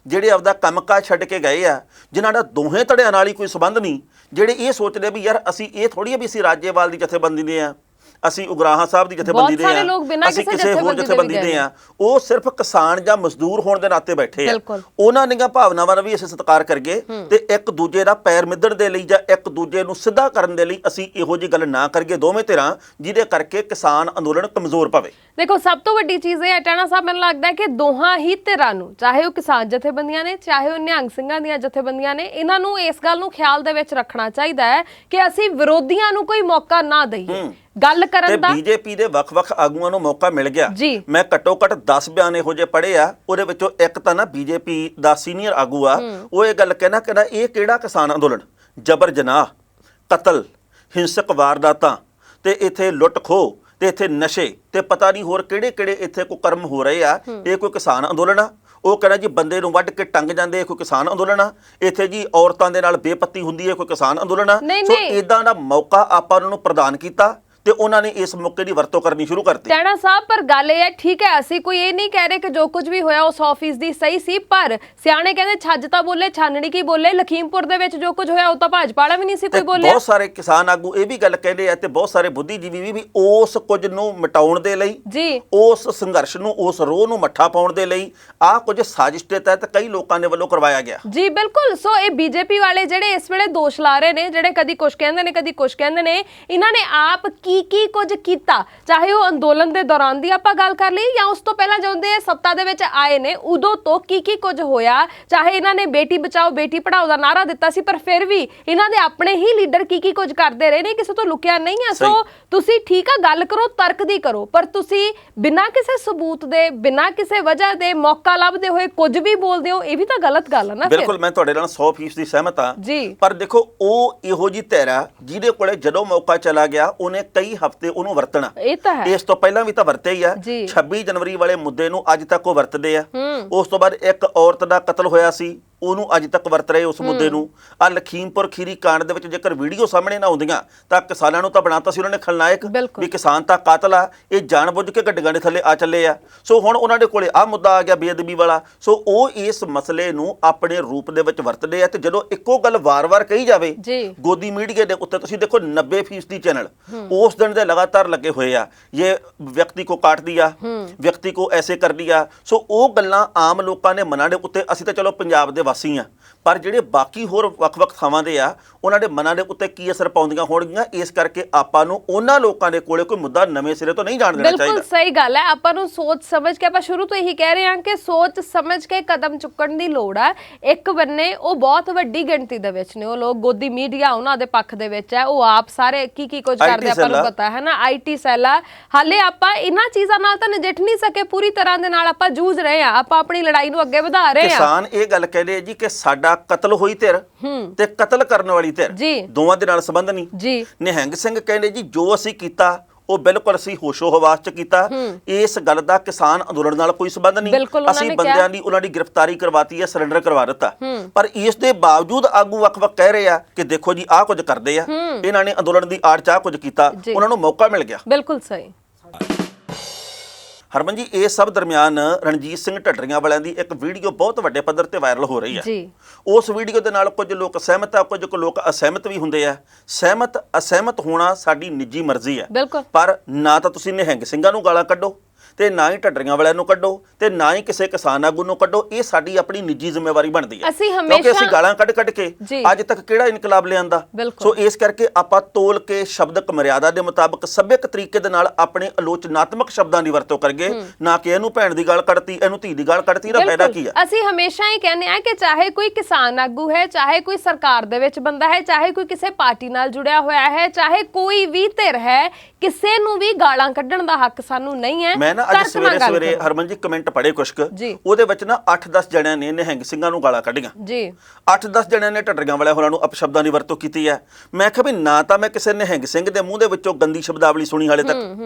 S2: ਜਿਹੜੇ ਆਪਦਾ ਕੰਮਕਾਜ ਛੱਡ ਕੇ ਗਏ ਆ, ਜਿਨ੍ਹਾਂ ਦਾ ਦੋਹੇ ਧੜਿਆਂ ਨਾਲ ਹੀ ਕੋਈ ਸੰਬੰਧ ਨਹੀਂ, ਜਿਹੜੇ ਇਹ ਸੋਚਦੇ ਵੀ ਯਾਰ ਅਸੀਂ ਇਹ ਥੋੜੀ ਆ ਵੀ ਅਸੀਂ ਰਾਜੇਵਾਲ ਦੀ ਜਥੇਬੰਦੀ ਦੇ ਆ, ਅਸੀਂ ਉਗਰਾਹਾਂ ਸਾਹਿਬ ਦੀ ਜਥੇਬੰਦੀ ਦੇ ਆ, ਅਸੀਂ ਕਿਸੇ ਹੋਰ ਜਥੇਬੰਦੀ ਦੇ ਆ, ਉਹ ਸਿਰਫ ਕਿਸਾਨ ਜਾਂ ਮਜ਼ਦੂਰ ਹੋਣ ਦੇ ਨਾਤੇ ਬੈਠੇ ਆ। ਉਹਨਾਂ ਦੀਆਂ ਭਾਵਨਾਵਾਂ ਦਾ ਵੀ ਅਸੀਂ ਸਤਿਕਾਰ ਕਰੀਏ ਤੇ ਇੱਕ ਦੂਜੇ ਦਾ ਪੈਰ ਮਿੱਧਣ ਦੇ ਲਈ ਜਾਂ ਇੱਕ ਦੂਜੇ ਨੂੰ ਸਿੱਧਾ ਕਰਨ ਦੇ ਲਈ ਅਸੀਂ ਇਹੋ ਜਿਹੀ ਗੱਲ ਨਾ ਕਰੀਏ ਦੋਵੇਂ ਧਿਰਾਂ, ਜਿਹਦੇ ਕਰਕੇ ਕਿਸਾਨ ਅੰਦੋਲਨ ਕਮਜ਼ੋਰ ਪਵੇ।
S3: ਦੇਖੋ ਸਭ ਤੋਂ ਵੱਡੀ ਚੀਜ਼ ਇਹ ਹੈ ਟਾਣਾ ਸਾਹਿਬ, ਮੈਨੂੰ ਲੱਗਦਾ ਹੈ ਕਿ ਦੋਹਾਂ ਹੀ ਧਿਰਾਂ ਨੂੰ, ਚਾਹੇ ਉਹ ਕਿਸਾਨ ਜਥੇਬੰਦੀਆਂ ਨੇ ਚਾਹੇ ਉਹ ਨਿਹੰਗ ਸਿੰਘਾਂ ਦੀਆਂ ਜਥੇਬੰਦੀਆਂ ਨੇ, ਇਹਨਾਂ ਨੂੰ ਇਸ ਗੱਲ ਨੂੰ ਖਿਆਲ ਦੇ ਵਿੱਚ ਰੱਖਣਾ ਚਾਹੀਦਾ ਹੈ ਕਿ ਅਸੀਂ ਵਿਰੋਧੀਆਂ ਨੂੰ ਕੋਈ ਮੌਕਾ ਨਾ ਦਈਏ ਗੱਲ ਕਰਨ ਦਾ।
S2: ਬੀਜੇਪੀ ਦੇ ਵੱਖ-ਵੱਖ ਆਗੂਆਂ ਨੂੰ ਮੌਕਾ ਮਿਲ ਗਿਆ। ਮੈਂ ਘੱਟੋ-ਘੱਟ 10 ਬਿਆਨ ਇਹੋ ਜਿਹੇ ਪੜ੍ਹੇ ਆ, ਉਹਦੇ ਵਿੱਚੋਂ ਇੱਕ ਤਾਂ ਨਾ ਬੀਜੇਪੀ ਦਾ ਸੀਨੀਅਰ ਆਗੂ ਆ, ਉਹ ਇਹ ਗੱਲ ਕਹਿੰਦਾ ਇਹ ਕਿਹੜਾ ਕਿਸਾਨ ਅੰਦੋਲਨ, ਜਬਰ ਜਨਾਹ, ਕਤਲ, ਹਿੰਸਕ ਵਾਰਦਾਤਾਂ ਤੇ ਇੱਥੇ ਲੁੱਟ ਖੋਹ ਤੇ ਇੱਥੇ ਨਸ਼ੇ ਤੇ ਪਤਾ ਨਹੀਂ ਹੋਰ ਕਿਹੜੇ-ਕਿਹੜੇ ਇੱਥੇ ਕੁਕਰਮ ਹੋ ਰਹੇ ਆ, ਇਹ ਕੋਈ ਕਿਸਾਨ ਅੰਦੋਲਨ ਆ। ਉਹ ਕਹਿੰਦਾ ਜੀ ਬੰਦੇ ਨੂੰ ਵੱਢ ਕੇ ਟੰਗ ਜਾਂਦੇ, ਕੋਈ ਕਿਸਾਨ ਅੰਦੋਲਨ ਆ। ਇੱਥੇ ਜੀ ਔਰਤਾਂ ਦੇ ਨਾਲ ਬੇਪੱਤੀ ਹੁੰਦੀ ਹੈ, ਕੋਈ ਕਿਸਾਨ ਅੰਦੋਲਨ ਆ। ਸੋ ਇਦਾਂ ਦਾ ਮੌਕਾ ਆਪਾਂ ਉਹਨਾਂ ਨੂੰ ਪ੍ਰਦਾਨ ਕੀਤਾ ਤੇ ਉਹਨਾਂ ਨੇ ਇਸ ਮੌਕੇ ਦੀ ਵਰਤੋਂ ਕਰਨੀ ਸ਼ੁਰੂ ਕਰਤੀ। ਟਾਣਾ
S3: ਸਾਹਿਬ ਪਰ ਗੱਲ ਇਹ ਹੈ, ਠੀਕ ਹੈ ਅਸੀਂ ਕੋਈ ਇਹ ਨਹੀਂ ਕਹਿ ਰਹੇ ਕਿ ਜੋ ਕੁਝ ਵੀ ਹੋਇਆ ਉਹ 100% ਸਹੀ ਸੀ, ਪਰ ਸਿਆਣੇ ਕਹਿੰਦੇ ਛੱਜ ਤਾਂ ਬੋਲੇ ਛਾਨਣੀ ਕੀ ਬੋਲੇ। ਲਖੀਮਪੁਰ ਦੇ ਵਿੱਚ ਜੋ ਕੁਝ ਹੋਇਆ ਉਹ ਤਾਂ ਭਾਜਪਾ ਵਾਲਾ ਵੀ ਨਹੀਂ ਸੀ ਕੋਈ ਬੋਲਿਆ। ਬਹੁਤ
S2: ਸਾਰੇ ਕਿਸਾਨ ਆਗੂ ਇਹ ਵੀ ਗੱਲ ਕਹਿੰਦੇ ਆ ਤੇ ਬਹੁਤ ਸਾਰੇ ਬੁੱਧੀਜੀਵੀ ਵੀ ਉਸ ਕੁਝ ਨੂੰ ਮਿਟਾਉਣ ਦੇ ਲਈ ਜੀ, ਉਸ ਸੰਘਰਸ਼ ਨੂੰ, ਉਸ ਰੋਹ ਨੂੰ ਮੱਠਾ ਪਾਉਣ ਦੇ ਲਈ ਆਹ ਕੁਝ ਸਾਜ਼ਿਸ਼ ਦੇ ਤਹਿਤ ਕਈ ਲੋਕਾਂ ਦੇ ਵੱਲੋਂ ਕਰਵਾਇਆ ਗਿਆ
S3: ਜੀ। ਬਿਲਕੁਲ। ਸੋ ਇਹ ਬੀਜੇਪੀ ਵਾਲੇ ਜਿਹੜੇ ਇਸ ਵੇਲੇ ਦੋਸ਼ ਲਾ ਰਹੇ ਨੇ, ਜਿਹੜੇ ਕਦੀ ਕੁਝ ਕਹਿੰਦੇ ਨੇ ਕਦੀ ਕੁਝ ਕਹਿੰਦੇ ਨੇ, ਇਹਨਾਂ ਨੇ ਆਪ ਕੀ ਕੁਝ ਕੀਤਾ, ਚਾਹੇ ਉਹ ਅੰਦੋਲਨ ਦੇ ਦੌਰਾਨ ਦੀ ਆਪਾਂ ਗੱਲ ਕਰ ਲਈ ਜਾਂ ਉਸ ਤੋਂ ਪਹਿਲਾਂ ਜਦੋਂ ਦੇ ਸੱਤਾ ਦੇ ਵਿੱਚ ਆਏ ਨੇ ਉਦੋਂ ਤੋਂ ਕੀ ਕੁਝ ਹੋਇਆ। ਚਾਹੇ ਇਹਨਾਂ ਨੇ ਬੇਟੀ ਬਚਾਓ ਬੇਟੀ ਪੜਾਓ ਦਾ ਨਾਰਾ ਦਿੱਤਾ ਸੀ, ਪਰ ਫਿਰ ਵੀ ਇਹਨਾਂ ਦੇ ਆਪਣੇ ਹੀ ਲੀਡਰ ਕੀ ਕੁਝ ਕਰਦੇ ਰਹੇ ਨੇ, ਕਿਸੇ ਤੋਂ ਲੁਕਿਆ ਨਹੀਂ ਹੈ। ਸੋ ਤੁਸੀਂ ਠੀਕ ਆ ਗੱਲ ਕਰੋ, ਤਰਕ ਦੀ ਕਰੋ, ਪਰ ਤੁਸੀਂ ਬਿਨਾਂ ਕਿਸੇ ਸਬੂਤ ਦੇ, ਬਿਨਾਂ ਕਿਸੇ ਵਜ੍ਹਾ ਦੇ ਮੌਕਾ ਲੱਭਦੇ ਹੋਏ ਕੁਝ ਵੀ ਬੋਲਦੇ ਹੋ, ਇਹ ਵੀ ਤਾਂ ਗਲਤ ਗੱਲ ਹੈ ਨਾ।
S2: ਬਿਲਕੁਲ, ਮੈਂ ਤੁਹਾਡੇ ਨਾਲ 100% ਸਹਿਮਤ ਹਾਂ ਜੀ। ਪਰ ਦੇਖੋ ਉਹ ਇਹੋ ਜੀ ਧਿਰਾ ਜਿਹਦੇ ਕੋਲੇ ਜਦੋਂ ਮੌਕਾ ਚਲਾ ਗਿਆ ਉਹਨੇ ਕਈ ਹਫ਼ਤੇ ਉਹਨੂੰ ਵਰਤਣਾ। ਇਹ ਤਾਂ ਹੈ, ਇਸ ਤੋਂ ਪਹਿਲਾਂ ਵੀ ਤਾਂ ਵਰਤੇ ਹੀ ਆ। 26 ਜਨਵਰੀ ਵਾਲੇ ਮੁੱਦੇ ਨੂੰ ਅੱਜ ਤੱਕ ਉਹ ਵਰਤਦੇ ਆ। ਉਸ ਤੋਂ ਬਾਅਦ ਇੱਕ ਔਰਤ ਦਾ ਕਤਲ ਹੋਇਆ ਸੀ, ਉਹਨੂੰ ਅੱਜ ਤੱਕ ਵਰਤ ਰਹੇ ਉਸ ਮੁੱਦੇ ਨੂੰ। ਆ ਲਖੀਮਪੁਰ ਖੀਰੀ ਕਾਂਡ ਦੇ ਵਿੱਚ ਜੇਕਰ ਵੀਡੀਓ ਸਾਹਮਣੇ ਨਾ ਆਉਂਦੀਆਂ ਤਾਂ ਕਿਸਾਨਾਂ ਨੂੰ ਤਾਂ ਬਣਾਤਾ ਸੀ ਉਹਨਾਂ ਨੇ ਖਲਨਾਇਕ ਵੀ ਕਿਸਾਨ ਤਾਂ ਕਾਤਲ ਆ, ਇਹ ਜਾਣਬੁੱਝ ਕੇ ਗੱਡੀਆਂ ਦੇ ਥੱਲੇ ਆ ਚੱਲੇ ਆ। ਸੋ ਹੁਣ ਉਹਨਾਂ ਦੇ ਕੋਲੇ ਆ ਮੁੱਦਾ ਆ ਗਿਆ ਬੇਅਦਬੀ ਵਾਲਾ। ਸੋ ਉਹ ਇਸ ਮਸਲੇ ਨੂੰ ਆਪਣੇ ਰੂਪ ਦੇ ਵਿੱਚ ਵਰਤਦੇ ਆ ਤੇ ਜਦੋਂ ਇੱਕੋ ਗੱਲ ਵਾਰ-ਵਾਰ ਕਹੀ ਜਾਵੇ ਗੋਦੀ ਮੀਡੀਆ ਦੇ ਉੱਤੇ, ਤੁਸੀਂ ਦੇਖੋ 90% ਚੈਨਲ ਉਸ ਦਿਨ ਦੇ ਲਗਾਤਾਰ ਲੱਗੇ ਹੋਏ ਆ, ਇਹ ਵਿਅਕਤੀ ਕੋ ਕਾਟ ਦਿਆ, ਵਿਅਕਤੀ ਕੋ ਐਸੇ ਕਰ ਦਿਆ। ਸੋ ਉਹ ਗੱਲਾਂ ਆਮ ਲੋਕਾਂ ਨੇ ਮਨਾਂ ਦੇ ਉੱਤੇ, ਅਸੀਂ ਤਾਂ ਚਲੋ ਪੰਜਾਬ ਦੇ ਵਾਸੀ ਆ, ਪਰ ਜਿਹੜੇ ਬਾਕੀ ਹੋਰ ਵੱਖ-ਵੱਖ ਥਾਵਾਂ ਦੇ ਆ ਉਹਨਾਂ ਦੇ ਮਨਾਂ ਦੇ ਉੱਤੇ ਕੀ ਅਸਰ ਪਾਉਂਦੀਆਂ ਹੋਣਗੀਆਂ। ਇਸ ਕਰਕੇ ਆਪਾਂ ਨੂੰ ਉਹਨਾਂ ਲੋਕਾਂ ਦੇ ਕੋਲੇ ਕੋਈ ਮੁੱਦਾ ਨਵੇਂ ਸਿਰੇ ਤੋਂ ਨਹੀਂ ਜਾਣ ਦੇਣਾ ਚਾਹੀਦਾ।
S3: ਬਿਲਕੁਲ ਸਹੀ ਗੱਲ ਹੈ, ਆਪਾਂ ਨੂੰ ਸੋਚ ਸਮਝ ਕੇ, ਆਪਾਂ ਸ਼ੁਰੂ ਤੋਂ ਇਹੀ ਕਹਿ ਰਹੇ ਹਾਂ ਕਿ ਸੋਚ ਸਮਝ ਕੇ ਕਦਮ ਚੁੱਕਣ ਦੀ ਲੋੜ ਹੈ। ਇੱਕ ਬੰਨੇ ਉਹ ਬਹੁਤ ਵੱਡੀ ਗਿਣਤੀ ਦੇ ਵਿੱਚ ਨੇ ਉਹ ਲੋਕ, ਗੋਦੀ ਮੀਡੀਆ ਉਹਨਾਂ ਦੇ ਪੱਖ ਦੇ ਵਿੱਚ ਹੈ, ਉਹ ਆਪ ਸਾਰੇ ਕੀ ਕੁਝ ਕਰਦੇ ਆਪਾਂ ਨੂੰ ਪਤਾ ਹੈ ਨਾ। IT ਸੈੱਲ ਆ, ਹਾਲੇ ਆਪਾਂ ਇਹਨਾਂ ਚੀਜ਼ਾਂ ਨਾਲ ਤਾਂ ਨਜਿੱਠ ਨਹੀਂ ਸਕੇ ਪੂਰੀ ਤਰ੍ਹਾਂ ਦੇ ਨਾਲ, ਆਪਾਂ ਜੂਝ ਰਹੇ ਆ, ਆਪਾਂ ਆਪਣੀ ਲੜਾਈ ਨੂੰ ਅੱਗੇ ਵਧਾ ਰਹੇ ਆ।
S2: ਕਿਸਾਨ ਇਹ ਗੱਲ ਕਹਿੰਦੇ ਜੀ ਕਿ ਸਾਡਾ ਕਤਲ ਹੋਈ ਧਿਰ ਤੇ ਕਤਲ ਕਰਨ ਵਾਲੀ ਧਿਰ ਦੋਵਾਂ ਦੇ ਨਾਲ ਸੰਬੰਧ ਨਹੀਂ। ਨਿਹੰਗ ਸਿੰਘ ਕਹਿੰਦੇ ਜੀ ਜੋ ਅਸੀਂ ਕੀਤਾ ਉਹ ਬਿਲਕੁਲ ਅਸੀਂ ਹੋਸ਼ੋ ਹਵਾਸ ਚ ਕੀਤਾ। ਇਸ ਗੱਲ ਦਾ ਕਿਸਾਨ ਅੰਦੋਲਨ ਨਾਲ ਕੋਈ ਸੰਬੰਧ ਨਹੀਂ। ਅਸੀਂ ਬੰਦਿਆਂ ਦੀ ਉਹਨਾਂ ਦੀ ਗ੍ਰਿਫਤਾਰੀ ਕਰਵਾਤੀ ਹੈ, ਸਰੈਂਡਰ ਕਰਵਾ ਦਿੱਤਾ, ਪਰ ਇਸ ਦੇ ਬਾਵਜੂਦ ਆਗੂ ਵੱਖ-ਵੱਖ ਕਹਿ ਰਹੇ ਆ ਕਿ ਦੇਖੋ ਜੀ ਆਹ ਕੁਝ ਕਰਦੇ ਆ, ਇਹਨਾਂ ਨੇ ਅੰਦੋਲਨ ਦੀ ਆੜ ਚ ਆਹ ਕੁਝ ਕੀਤਾ, ਉਹਨਾਂ ਨੂੰ ਮੌਕਾ ਮਿਲ ਗਿਆ।
S3: ਬਿਲਕੁਲ ਸਹੀ।
S2: ਹਰਮਨ ਜੀ, ਇਹ ਸਭ ਦਰਮਿਆਨ ਰਣਜੀਤ ਸਿੰਘ ਢੱਡਰੀਆਂ ਵਾਲਿਆਂ ਦੀ ਇੱਕ ਵੀਡੀਓ ਬਹੁਤ ਵੱਡੇ ਪੱਧਰ ਤੇ ਵਾਇਰਲ ਹੋ ਰਹੀ ਹੈ ਜੀ। ਉਸ ਵੀਡੀਓ ਦੇ ਨਾਲ ਕੁਝ ਲੋਕ ਸਹਿਮਤ ਆ, ਕੁਝ ਲੋਕ ਅਸਹਿਮਤ ਵੀ ਹੁੰਦੇ ਆ। ਸਹਿਮਤ ਅਸਹਿਮਤ ਹੋਣਾ ਸਾਡੀ ਨਿੱਜੀ ਮਰਜ਼ੀ ਹੈ, ਪਰ ਨਾ ਤਾਂ ਤੁਸੀਂ ਨਿਹੰਗ ਸਿੰਘਾਂ ਨੂੰ ਗਾਲਾਂ ਕੱਢੋ ਤੇ ਨਾ ਹੀ ਢੱਡਰੀਆਂ ਵਾਲਿਆਂ ਨੂੰ ਕੱਢੋ ਤੇ ਨਾ ਹੀ ਕਿਸੇ ਕਿਸਾਨ ਆਗੂ ਨੂੰ ਕੱਢੋ। ਇਹ ਸਾਡੀ ਆਪਣੀ ਨਿੱਜੀ ਜ਼ਿੰਮੇਵਾਰੀ ਬਣਦੀ ਹੈ, ਕਿਉਂਕਿ ਅਸੀਂ ਗਾਲਾਂ ਕੱਢ ਕੇ ਅੱਜ ਤੱਕ ਕਿਹੜਾ ਇਨਕਲਾਬ ਲਿਆਂਦਾ। ਸੋ ਇਸ ਕਰਕੇ ਆਪਾਂ ਤੋਲ ਕੇ ਸ਼ਬਦਕ ਮਰਿਆਦਾ ਦੇ ਮੁਤਾਬਕ ਸੱਭਿਅਕ ਤਰੀਕੇ ਦੇ ਨਾਲ ਆਪਣੇ ਆਲੋਚਨਾਤਮਕ ਸ਼ਬਦਾਂ ਦੀ ਵਰਤੋਂ ਕਰਗੇ, ਨਾ ਕਿ ਇਹਨੂੰ ਭੈਣ ਦੀ ਗਾਲ ਕੱਢਤੀ, ਇਹਨੂੰ ਧੀ ਦੀ ਗਾਲ ਕੱਢਤੀ। ਇਹਦਾ ਫਾਇਦਾ ਕੀ ਹੈ?
S3: ਅਸੀਂ ਹਮੇਸ਼ਾ ਹੀ ਕਹਿੰਦੇ ਆ ਕਿ ਚਾਹੇ ਕੋਈ ਕਿਸਾਨ ਆਗੂ ਹੈ, ਚਾਹੇ ਕੋਈ ਸਰਕਾਰ ਦੇ ਵਿੱਚ ਬੰਦਾ ਹੈ, ਚਾਹੇ ਕੋਈ ਕਿਸੇ ਪਾਰਟੀ ਨਾਲ ਜੁੜਿਆ ਹੋਇਆ ਹੈ, ਚਾਹੇ ਕੋਈ ਵੀ ਧਿਰ ਹੈ, ਕਿਸੇ ਨੂੰ ਵੀ ਗਾਲਾਂ ਕੱਢਣ ਦਾ ਹੱਕ ਸਾਨੂੰ ਨਹੀਂ ਹੈ।
S2: ਮੈਂ ਨਾ ਅੱਜ ਸਵੇਰੇ ਹਰਮਨ ਜੀ ਕਮੈਂਟ ਪੜ੍ਹੇ ਕੁਛ ਕੁ, ਉਹਦੇ ਵਿੱਚ ਨਾ 8-10 ਜਣਿਆਂ ਨੇ ਨਿਹੰਗ ਸਿੰਘਾਂ ਨੂੰ ਗਾਲਾਂ ਕੱਢੀਆਂ ਜੀ। 8-10 ਜਣਿਆਂ ਨੇ ਢੱਡਰੀਆਂ ਵਾਲਿਆਂ ਹੋਰਾਂ ਨੂੰ ਅਪਸ਼ਬਦਾਂ ਦੀ ਵਰਤੋਂ ਕੀਤੀ ਹੈ। ਮੈਂ ਕਿਹਾ ਵੀ ਨਾ ਤਾਂ ਮੈਂ ਕਿਸੇ ਨਿਹੰਗ ਸਿੰਘ ਦੇ ਮੂੰਹ ਦੇ ਵਿੱਚੋਂ ਗੰਦੀ ਸ਼ਬਦਾਵਲੀ ਸੁਣੀ ਹਾਲੇ ਤੱਕ